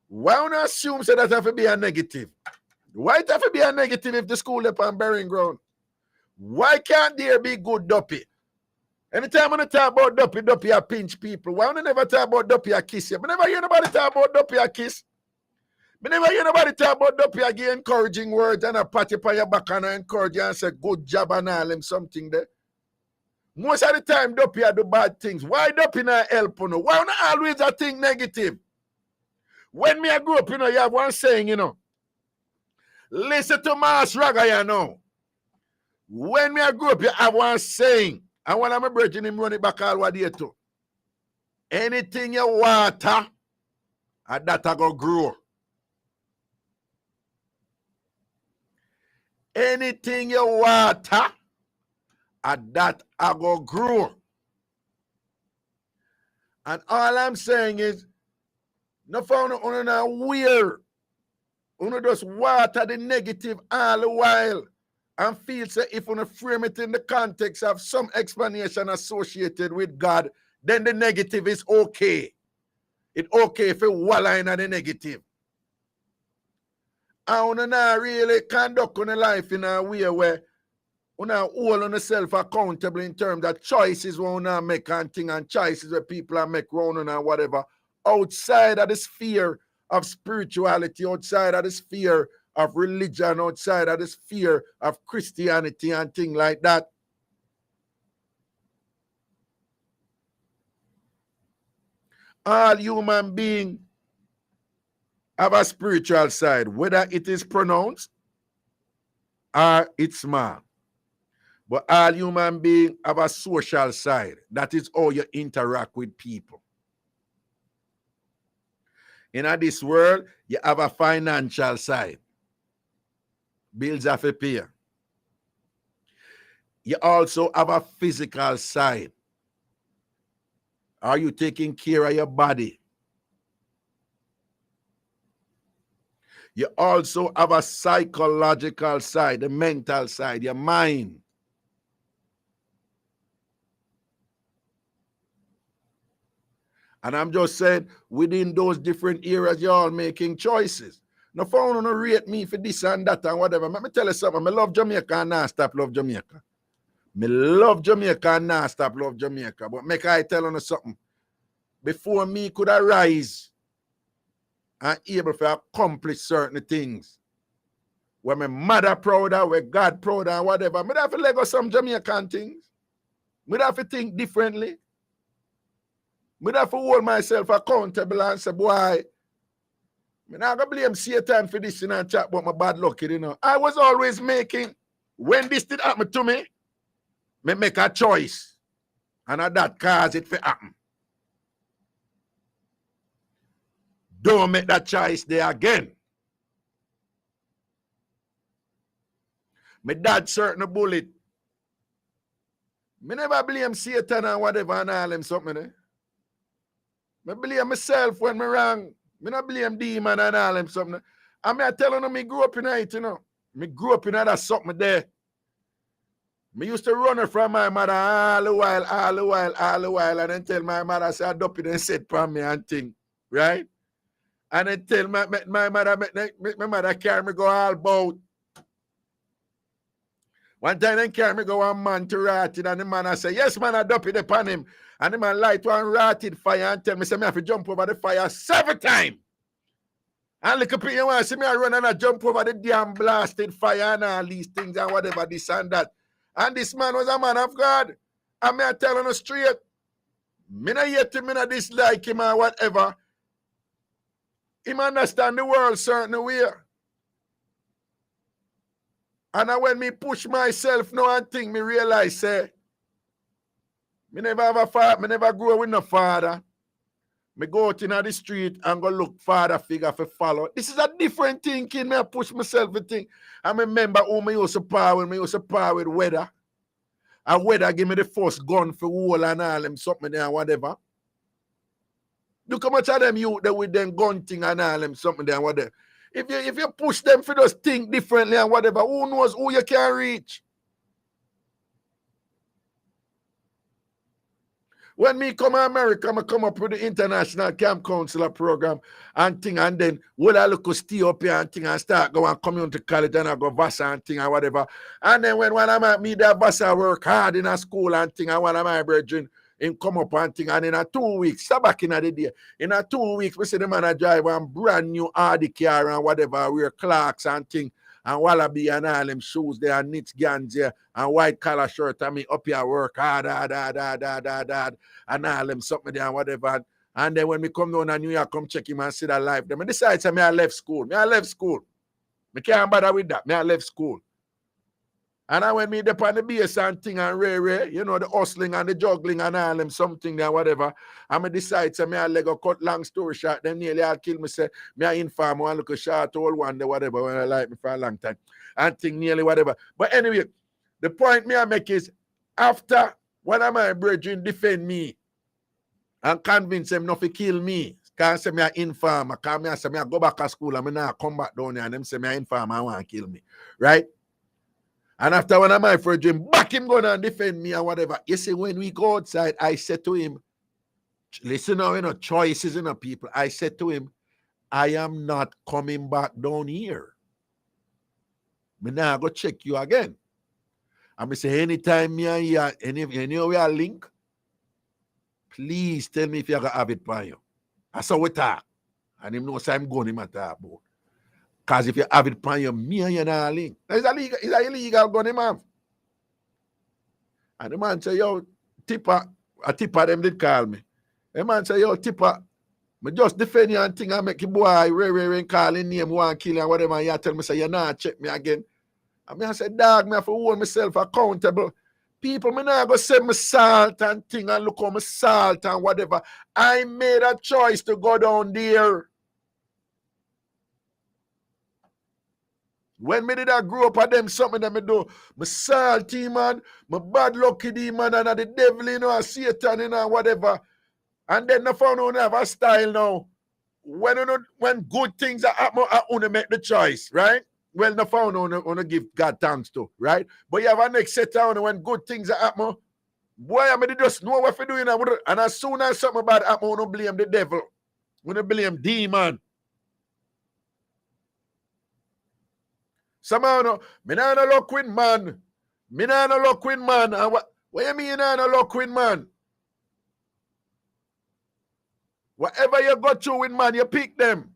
why don't I assume so that have to be a negative? Why it have to be a negative if the school they're on burying ground? Why can't there be good duppy? Anytime I talk about duppy I pinch people. Why don't I never talk about duppy I kiss you? I never hear nobody talk about duppy I kiss. I never hear nobody talk about duppy I give encouraging words and a pat you on your back and I encourage you and say good job and all them something there. Most of the time, Duppy do bad things. Why Duppy not help you? Why not always a thing negative? When me I grew up, you know, you have one saying, you know. Listen to Mas Raga, you know. When me I grew up, you have one saying. And when I'm a virgin, him run it back all what day too. Anything you water, and that I go grow. Anything you water, and that I go grow. And all I'm saying is, no found on weird. You just water the negative all the while and feel say if you frame it in the context of some explanation associated with God, then the negative is okay. It's okay if you wallow in the negative. And you not really conduct on life in a way where you not hold on yourself accountable in terms of choices we not make and thing and choices where people are make round and whatever. Outside of the sphere of spirituality, outside of the sphere of religion, outside of the sphere of Christianity and things like that. All human beings have a spiritual side, whether it is pronounced or it's small. But all human beings have a social side. That is how you interact with people. In this world, you have a financial side. Bills have to pay. You also have a physical side. Are you taking care of your body? You also have a psychological side, the mental side, your mind. And I'm just saying, within those different areas, you're all making choices. No phone no rate me for this and that and whatever. Let me tell you something. I love Jamaica and now stop love Jamaica. Me love Jamaica and now stop love Jamaica. But make I tell you something. Before me could arise and able to accomplish certain things, where my mother prouder, where God prouder and whatever, I have to let go some Jamaican things. I have to think differently. I have to hold myself accountable and say, boy, I'm not going to blame Satan for this and chat about my bad luck, you know. I was always making, when this did happen to me, I make a choice. And that cause it to happen. Don't make that choice there again. My dad certain bullet. I never blame Satan and whatever and all them something. I blame myself when I'm wrong. I don't blame demon and all them something. And I tell you, I grew up in it, you know. I grew up in that something there. I used to run from my mother all the while, and then tell my mother, say, I dump it and sit for me and thing, right? And then tell my mother carry me go all about. One time they carry me go one man to rotted, and the man I say, yes, man, I dump it upon him. And the man light one rotted fire and tell me, say, me have to jump over the fire 7 times. And look up here, you want to see me I run and I jump over the damn blasted fire and all these things and whatever, this and that. And this man was a man of God. And me I tell him straight, me not hate him, me not dislike him or whatever. Him understand the world certain way. And when me push myself now and think, me realize, say, me never have a father, me never grow with no father. Me go out in the street and go look father figure for follow. This is a different thinking. Me push myself to think. I remember who me used to power when me used to power with weather. And weather give me the first gun for wall and all them something there and whatever. Look how much of them you there with them gun thing and all them something there and whatever. If you push them for just think differently and whatever, who knows who you can reach? When me come to America, I come up with the International Camp Counselor program and thing, and then will I look stay up here and thing and start going community college and I go Vasa and thing and whatever. And then when I'm at me there Vasa work hard in a school and thing, and one of my brethren in come up and thing, and in a 2 weeks, start back in the day. In a 2 weeks, we see the man a drive one brand new Audi car and whatever, wear Clarks and thing. And Wallaby and all them shoes there, and knit gans there, and white collar shirt, and me up here work hard, and all them something there and whatever. And then when me come down to New York, come check him and see that life. Then I decide to me I left school. Me can't bother with that. Me I left school. And I went me up on the base and thing and rare, you know, the hustling and the juggling and all them something there, whatever. And I decide to me I let go cut long story short. Them nearly all kill me, say, me I inform one look a short old one there, whatever, when I like me for a long time. And thing nearly whatever. But anyway, the point me I make is after one of my brethren defend me and convince them not to kill me. Because say me I inform, because me I say me I go back to school and me now come back down here and them say me I inform and want to kill me. Right? And after one of my friends back him going and defend me and whatever. You see, when we go outside, I said to him, listen now, you know, choices in the people. I said to him, I am not coming back down here. me now go check you again. And me say, anytime me and you, any we are link, please tell me if you have it for you. That's how we talk. And him knows I'm going to talk about. Because if you have it for you, me and you not link. It's an illegal gun him have. And the man say, yo, tipper, a tipper them did call me. The man say, yo, tipper, me just defend you and thing and make you boy, Ray, call him name, one kill and whatever. And you tell me, say, you not check me again. And I say, dog, me have to hold myself accountable. People, me not go say me salt and thing and look how me salt and whatever. I made a choice to go down there. When me did I grow up at them, something that me do, me salty, man, me bad lucky demon, and the devil, you know, and Satan, you know, whatever. And then I found out I have a style now. When good things are happening, I want to make the choice, right? Well, no found on to give God thanks to, right? But you have a next set down when good things are happening. Boy, I mean, just know what you're doing. And as soon as something bad happen, I want to blame the devil. I want to blame demon. Somehow, no, me not no luck with man. Me not no luck with man. And what you mean you not no luck with man? Whatever you go through with man, you pick them.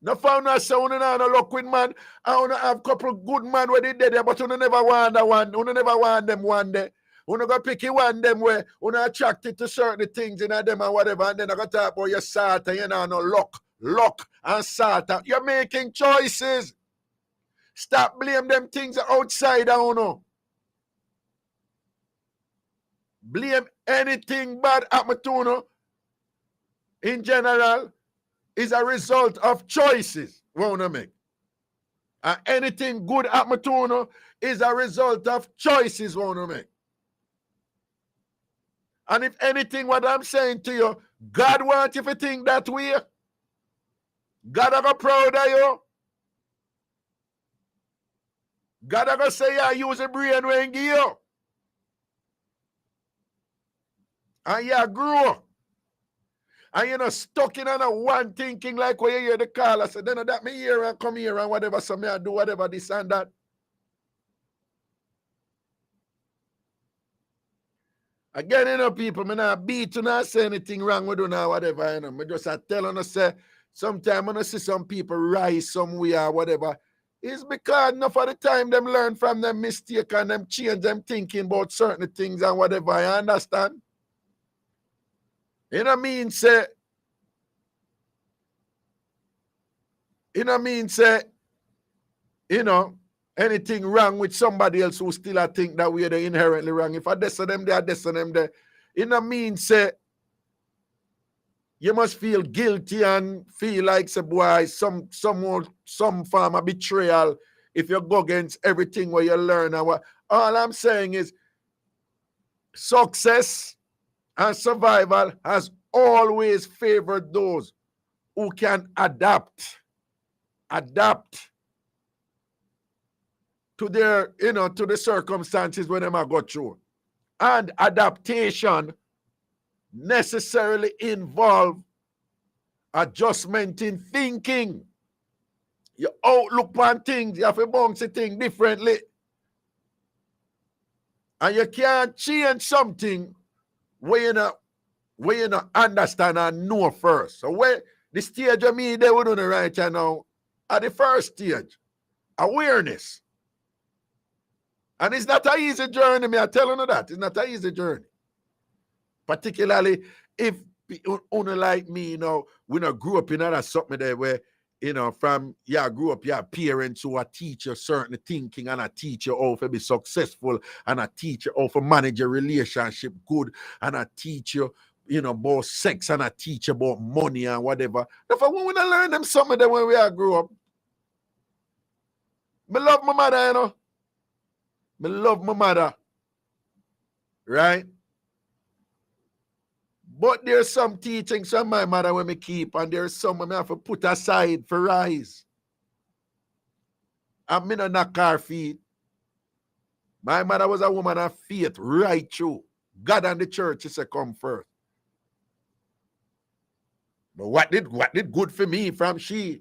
No found us say you not no luck with man. I want to have a couple good man where they dead there, but you never want that one. You never want them one day. You go pick you one them where you attracted to certain things in them and whatever, and then I go talk about your salt and you know no luck and salt. You're making choices. Stop blame them things outside, I don't know. Blame anything bad happen to you in general is a result of choices we want to make. And anything good happen to you is a result of choices we want to make. And if anything, what I'm saying to you, God wants you to think that way. God are proud of you. God are going to say, yeah, use a brain when give you. And you grow. And you're not stuck in on a one thinking like when you hear the call. I said, then that me here and come here and whatever, so me I do whatever, this and that. Again, you know, people, me not beat you, not say anything wrong with you now, whatever, you know. Me just tell you, say, sometimes when I see some people rise somewhere or whatever, it's because enough of the time them learn from them mistake and them change them thinking about certain things and whatever, you understand? You know mean say, you know, anything wrong with somebody else who still I think that we're inherently wrong. If I dess them there, I dess them there. You know mean say, you must feel guilty and feel like, say, boy, some form of betrayal if you go against everything where you learn. And what, all I'm saying is success and survival has always favored those who can adapt to their, you know, to the circumstances when they might go through. And adaptation necessarily involve adjustment in thinking. Your outlook on things, you have to bounce the thing differently. And you can't change something where you not understand and know first. So where the stage of me they would do the right now at the first stage, awareness. And it's not an easy journey, me I tell you that. It's not an easy journey. Particularly if only like me, you know, we not grew up in that something there where, you know, from, yeah, grew up, yeah, parents who are teach you certain thinking and I teach you how to be successful and I teach you how to manage a relationship good and I teach you, you know, about sex and I teach you about money and whatever. If I want to learn them something that when we are grew up. I love my mother, you know. I love my mother. Right? But there's some teachings from my mother when me keep, and there's some I have to put aside for rise. And me not knock her feet. My mother was a woman of faith right through. God and the church, she said, come first. But what did good for me from she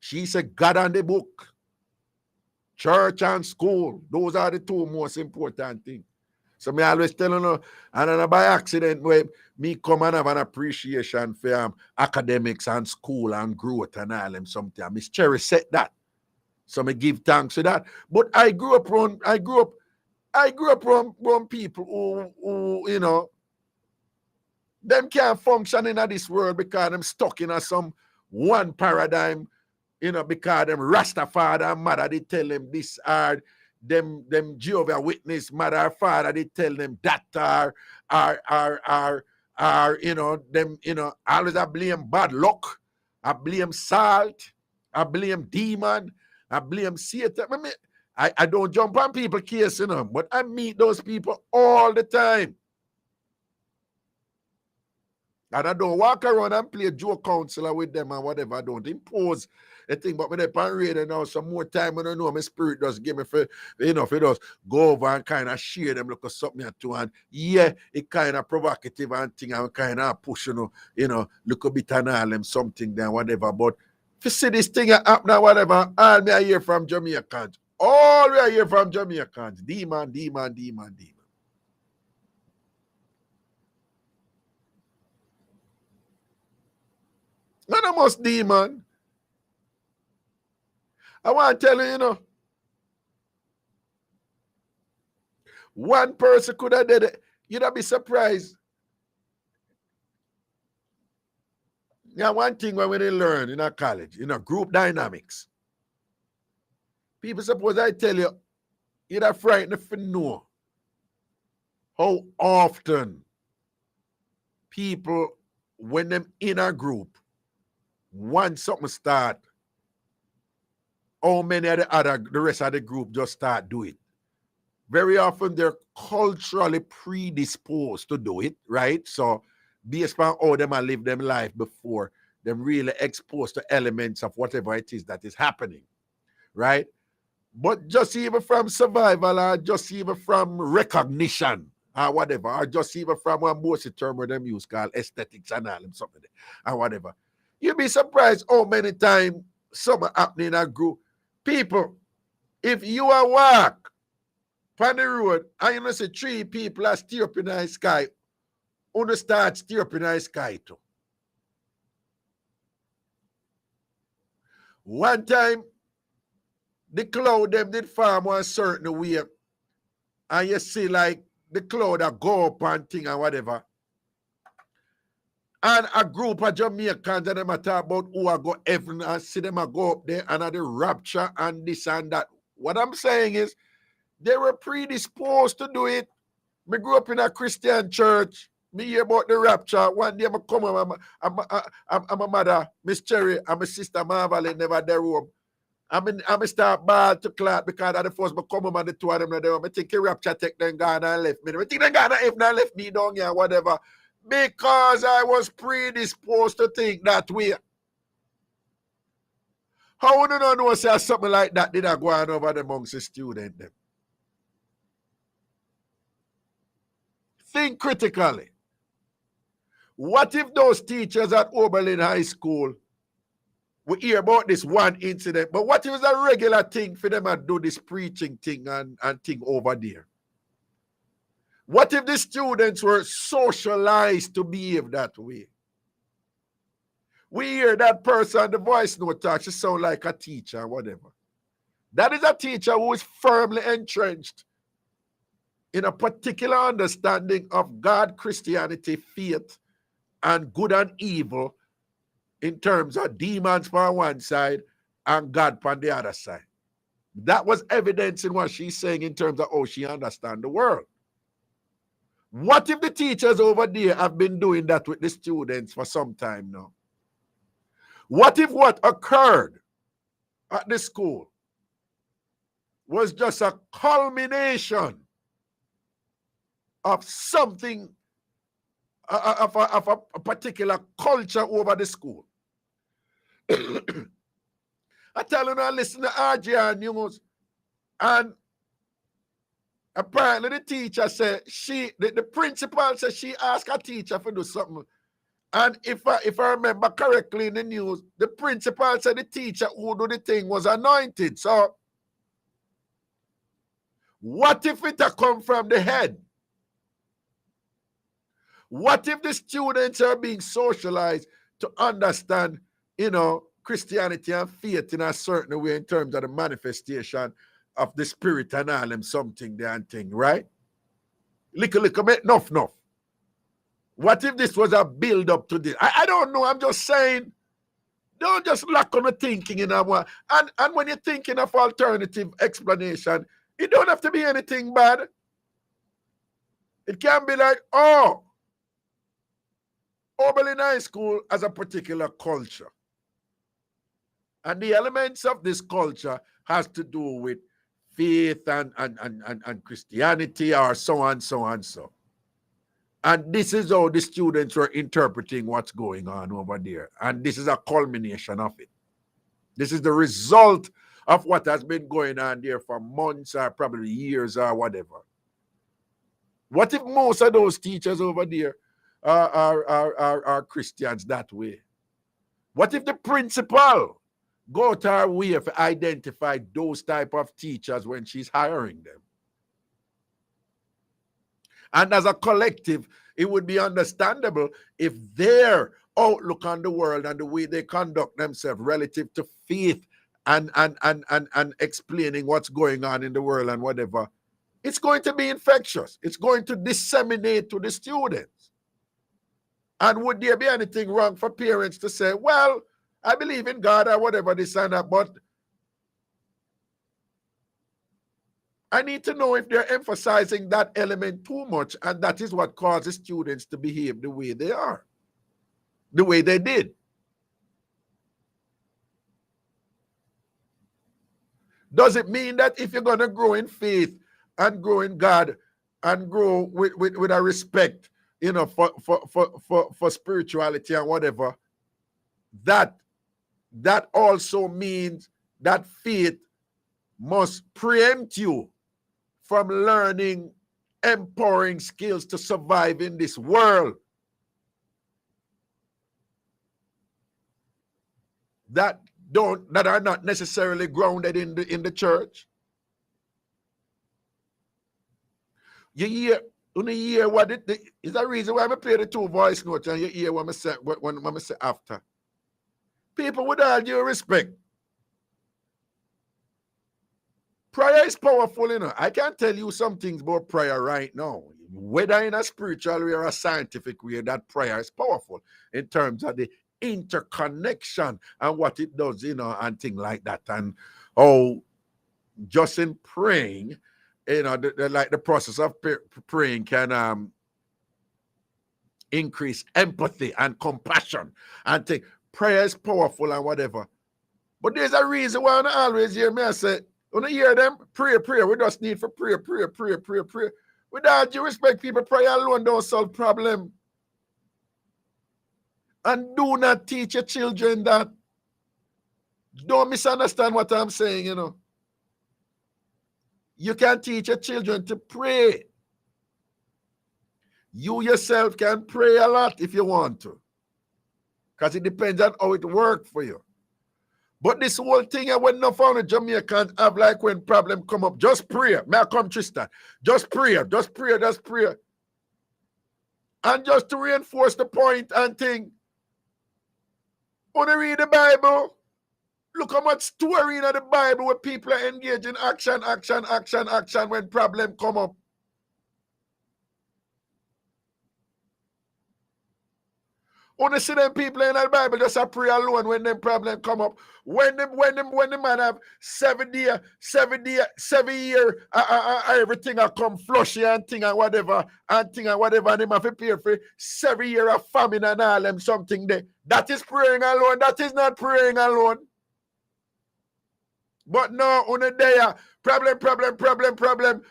said God and the book. Church and school, those are the two most important things. So me always telling you, and then by accident, where me come and have an appreciation for academics and school and growth and all them something. Miss Cherry said that. So me give thanks for that. But I grew up around people who you know, them can't function in this world because them stuck in some one paradigm, you know, because them Rastafari and mother, they tell them this are them Jehovah Witness, mother or father, they tell them that are you know, them, you know, always I blame bad luck, I blame salt, I blame demon, I blame Satan. I don't jump on people's case, you know, but I meet those people all the time. And I don't walk around and play joke counselor with them and whatever. I don't impose a thing. But when I read now, some more time, when I know my spirit does give me for, you know, if it does go over and kind of share them, look at something at two. And yeah, it kind of provocative and thing and kind of push, you know, look a bit and all them something then, whatever. But if you see this thing happen or whatever, all me I hear from Jamaicans. All we are here from Jamaicans. Demon. Not the most demon. I want to tell you, you know, one person could have did it. You'd be surprised. Yeah, one thing when we learn in a college, you know, group dynamics. People suppose I tell you, you'd have frightened if you know how often people, when them in a group, once something start, how many of the rest of the group just start do it. Very often they're culturally predisposed to do it, right? So based on how them live them life before, them really exposed to elements of whatever it is that is happening, right? But just even from survival or just even from recognition or whatever, or just even from one most term where them use called aesthetics and all them something or whatever. You'll be surprised how many times something happening in a group. People, if you are walk on the road and you know say 3 people are steer up in the sky, you start steer up in the sky too. One time, the cloud them did form one certain way, and you see like the cloud that go up and thing and whatever. And a group of Jamaicans and them talk about who are go heaven and see them go up there and the rapture and this and that. What I'm saying is they were predisposed to do it. Me grew up in a Christian church. Me hear about the rapture. One day I come home, I'm a mother, Miss Cherry, and my sister Marvel never there room. I'm start ball to clot because of the first I come home and the two of them there. I think the rapture take them gone and left me. I think they gone and left me down here, whatever. Because I was predisposed to think that way. How would you not know say something like that did I go on over the amongst the students them? Think critically. What if those teachers at Oberlin High School we hear about this one incident, but what if it's a regular thing for them to do this preaching thing and thing over there? What if the students were socialized to behave that way? We hear that person, the voice note talk, she sound like a teacher, whatever. That is a teacher who is firmly entrenched in a particular understanding of God, Christianity, faith, and good and evil in terms of demons on one side and God on the other side. That was evidence in what she's saying in terms of how she understands the world. What if the teachers over there have been doing that with the students for some time now? What if what occurred at the school was just a culmination of something, of a particular culture over the school? I tell you now, listen to RGR News, and apparently the teacher said the principal said she asked her teacher to do something. And if I remember correctly in the news, the principal said the teacher who do the thing was anointed. So What if it come from the head? What if the students are being socialized to understand, Christianity and faith in a certain way in terms of the manifestation of the spirit and all them something there and thing, right? Little, enough. What if this was a build up to this? I don't know. I'm just saying, don't just lock on the thinking in one. And when you're thinking of alternative explanation, it don't have to be anything bad. It can be like, Oberlin High School has a particular culture. And the elements of this culture has to do with faith and Christianity or so on. And this is how the students were interpreting what's going on over there. And this is a culmination of it. This is the result of what has been going on there for months or probably years or whatever. What if most of those teachers over there are Christians that way? What if the principal go to her way to identify those type of teachers when she's hiring them? And as a collective, it would be understandable if their outlook on the world and the way they conduct themselves relative to faith and explaining what's going on in the world and whatever, it's going to be infectious. It's going to disseminate to the students. And would there be anything wrong for parents to say, well, I believe in God or whatever this and that, but I need to know if they're emphasizing that element too much, and that is what causes students to behave the way they are, the way they did. Does it mean that if you're going to grow in faith and grow in God and grow with a respect, for spirituality and whatever, that also means that faith must preempt you from learning empowering skills to survive in this world that are not necessarily grounded in the church? You hear what it is. The reason why I play the two voice notes and you hear what I say after. People with all due respect, prayer is powerful, I can't tell you some things about prayer right now. Whether in a spiritual way or a scientific way, that prayer is powerful in terms of the interconnection and what it does, and things like that. And just in praying, the process of praying can increase empathy and compassion and think prayer is powerful and whatever. But there's a reason why I always hear me say, when I hear them, prayer, we just need for prayer. Without due respect, people, prayer alone don't solve problem. And do not teach your children that. Don't misunderstand what I'm saying, You can teach your children to pray. You yourself can pray a lot if you want to. Because it depends on how it works for you. But this whole thing, when no found a Jamaican have like when problem come up, just pray. May I come, Tristan? Just pray. And just to reinforce the point and thing, when you read the Bible, look how much story in the Bible where people are engaged in action when problem come up. When you see them people in the Bible just a pray alone when them problem come up. When the man have 7 year, everything a come flushy and thing and whatever, and them have to pay for 7 year of famine and all them something there. That is praying alone. That is not praying alone. But no, on the day, problem.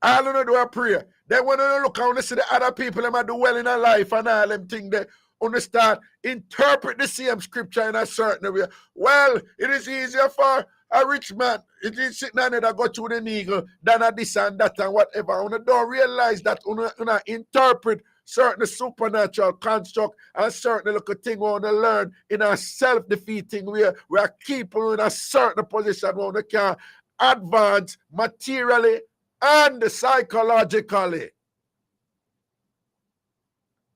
All you do a prayer. Then when you look and see the other people them do well in their life and all them thing there, understand, interpret the same scripture in a certain way. Well, it is easier for a rich man, it is sitting on it that go through the needle than a this and that and whatever. You don't realize that you interpret certain supernatural construct and certain little thing we want to learn in a self-defeating way. We are keeping in a certain position where we can advance materially and psychologically.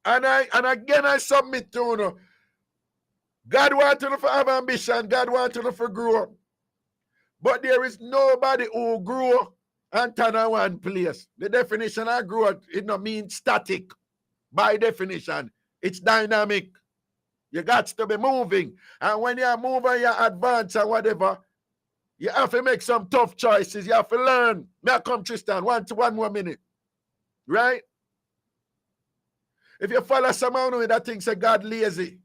And again I submit to you. God wants you to have ambition. God wants you to grow. But there is nobody who grow and turn on one place. The definition of growth, it don't mean static. By definition, it's dynamic. You got to be moving. And when you're moving, you advance and whatever, you have to make some tough choices. You have to learn. May I come, Tristan? One more minute. Right? If you follow someone that thinks that God lazy,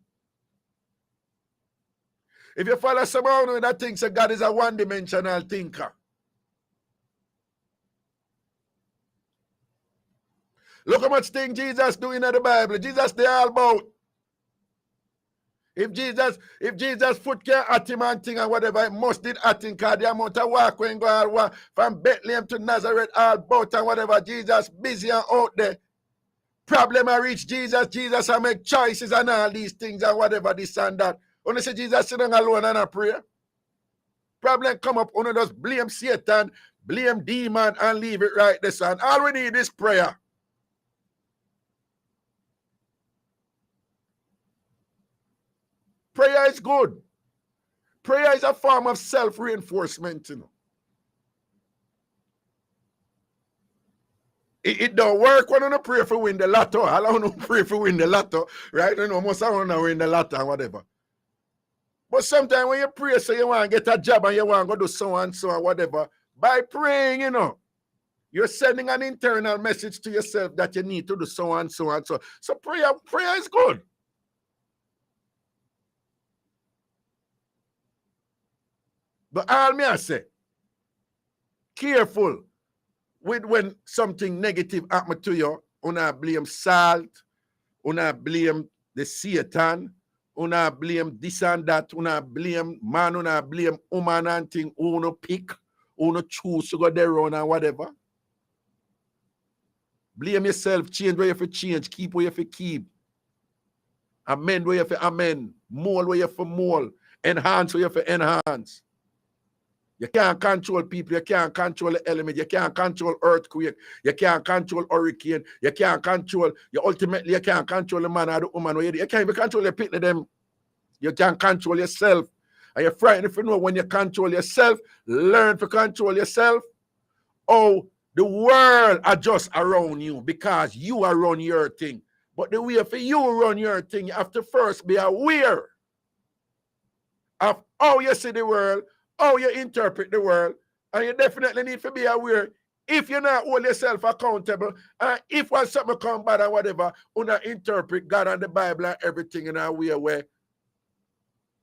if you follow someone that thinks that God is a one-dimensional thinker, look how much thing Jesus doing in the Bible. Jesus they all about. If Jesus foot can at him and thing and whatever, it must did at him because the amount of walk when go all from Bethlehem to Nazareth all about and whatever. Jesus busy and out there. Problem I reach Jesus. Jesus I make choices and all these things and whatever, this and that. When say Jesus sitting alone and a prayer, problem come up, only just blame Satan, blame demon and leave it right there, son. All we need is prayer. Prayer is good. Prayer is a form of self-reinforcement, you know. It don't work when you pray for win the lotto. I don't pray for win the lotto, right? You know, most of them win the lotto and whatever. But sometimes when you pray, so you want to get a job and you want to go do so and whatever, by praying, you know, you're sending an internal message to yourself that you need to do so and so and so. So prayer is good. But all me I say, careful with when something negative happen to you. Una blame salt, una blame the Satan, una blame this and that, una blame man, una blame woman and thing, una pick, una choose to go there on and whatever. Blame yourself, change where you have to change, keep where you have to keep. Amend where you have to amend, mold where you have to mold, enhance where you have to enhance. You can't control people, you can't control the element, you can't control earthquake, you can't control hurricane, you can't control, ultimately you can't control the man or the woman, you can't even control the people them. You can't control yourself. And you're frightened if you know when you control yourself, learn to control yourself. Oh, the world adjusts around you because you are run your thing. But the way for you run your thing, you have to first be aware of how you see the world, how you interpret the world, and you definitely need to be aware if you're not hold yourself accountable, and if when something come bad or whatever, you not interpret God and the Bible and everything in a way where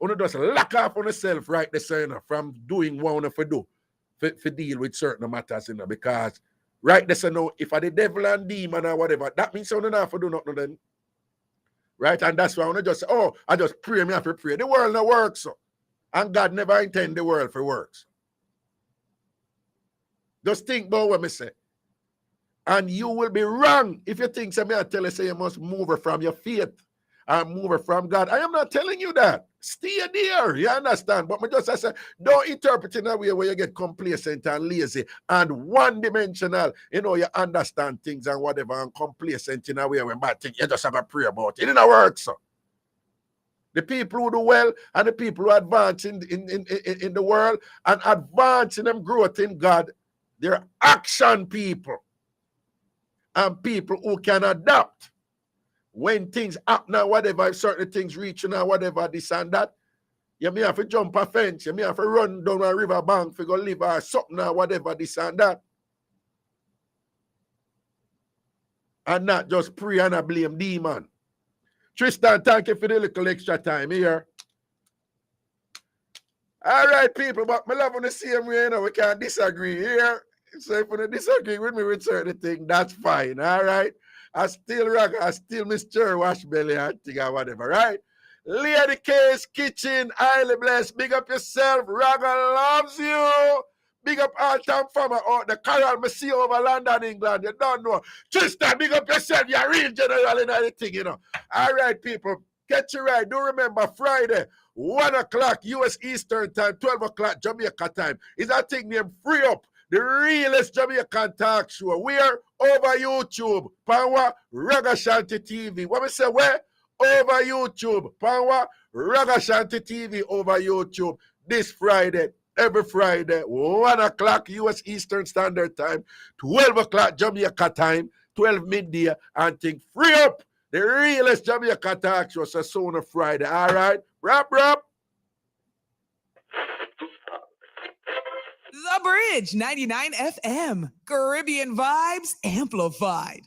you just lock off on yourself right there, you know, from doing what you have to do for deal with certain matters, you know, because right there, you know, if I the devil and demon or whatever, that means you don't have to do nothing then. Right? And that's why I just say, oh, I just pray, me have to pray. The world no works, so. And God never intended the world for works. Just think about what I say. And you will be wrong if you think somebody I tell you say you must move her from your faith and move her from God. I am not telling you that. Stay there. You understand? But I say, don't interpret in a way where you get complacent and lazy and one-dimensional. You know, you understand things and whatever and complacent in a way when bad things, you just have a prayer about it. It don't work, so. The people who do well and the people who advance in the world and advance in them growth in God, they're action people and people who can adapt when things happen or whatever, if certain things reach or whatever, this and that. You may have to jump a fence, you may have to run down a river bank to go live or something or whatever, this and that. And not just pray and blame demon. Tristan, thank you for the little extra time here. All right, people, but I love on the same way, you know, we can't disagree here. So if you disagree with me with certain things, that's fine, all right? I still rock, I still Mr. Wash Belly and thing or whatever, right? Lady K's Kitchen, highly blessed. Big up yourself. Raga loves you. Big up all time farmer out the Carol me see over London, England. You don't know. Tristan, big up yourself. You're real general in anything, you know. All right, people. Get you right. Do remember Friday, 1 o'clock US Eastern time, 12 o'clock Jamaica time. Is that thing named Free Up. the realest Jamaican talk show. We are over YouTube, Power Ragashanti TV. What we say, where? Over YouTube, Power Ragashanti TV over YouTube this Friday. Every Friday, 1 o'clock U.S. Eastern Standard Time, 12 o'clock Jamaica time, 12 midday, and think free up the realest Jamaica talk show. So soon on Friday. All right? Rap. The Bridge 99 FM. Caribbean vibes amplified.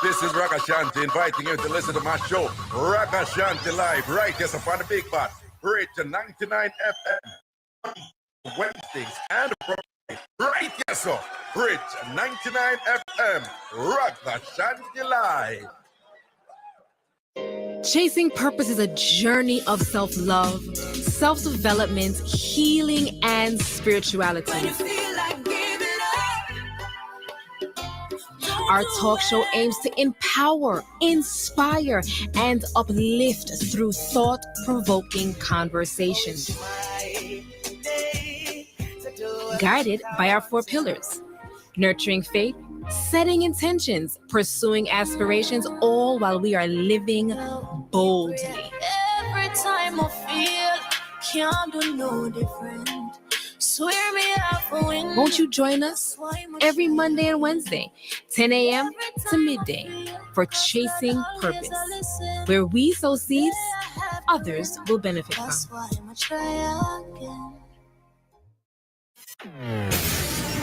This is Ragashanti inviting you to listen to my show, Ragashanti Live, right here upon the Big Bad Bridge 99 FM. Wednesdays and Fridays, right here, so Bridge 99 FM, Ragashanti Live. Chasing purpose is a journey of self-love, self-development, healing, and spirituality. Our talk show aims to empower, inspire, and uplift through thought-provoking conversations. Guided by our 4 pillars: nurturing faith, setting intentions, pursuing aspirations, all while we are living boldly. Every time I feel can't do no different. Swear me off a win. Won't you join us every Monday and Wednesday, 10 a.m. to midday, for Chasing Purpose, where we sow seeds others will benefit from.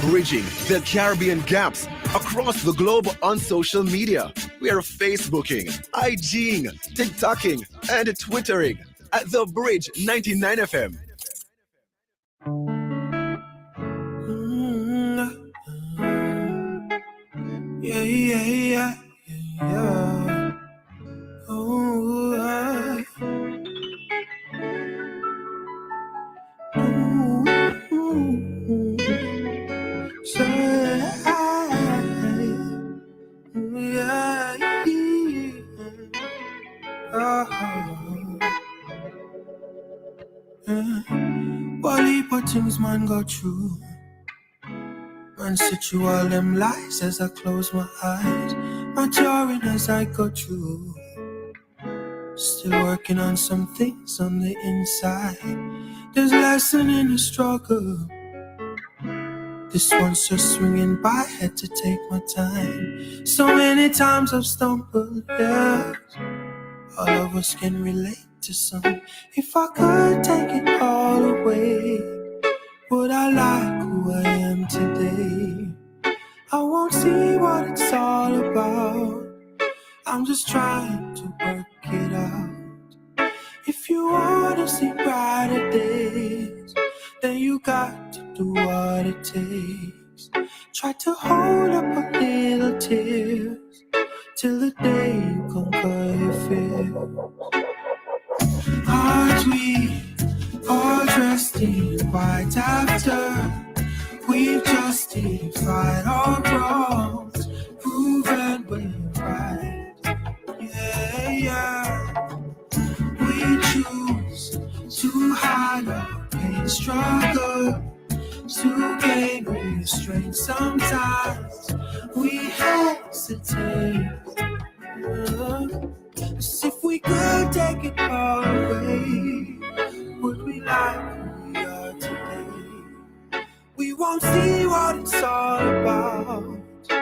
Bridging the Caribbean gaps across the globe on social media. We are Facebooking, IGing, TikToking, and Twittering at The Bridge 99 FM. Yeah. Oh, What heap of things man go through. Man sit you all them lies as I close my eyes, maturing as I go through. Still working on some things on the inside. There's lesson in the struggle. This one's just swinging by, had to take my time. So many times I've stumbled, yes. All of us can relate to some. If I could take it all away, would I like who I am today? I won't see what it's all about. I'm just trying to work it out. If you want to see brighter days, then you got to do what it takes. Try to hold up a little tears till the day you conquer your fear. Aren't we all dressed in white after we've justified our wrongs, proven we're right? Yeah. We choose to hide our pain, struggle to gain restraint. Sometimes we hesitate. As if we could take it all away, would we like who we are today? We won't see what it's all about.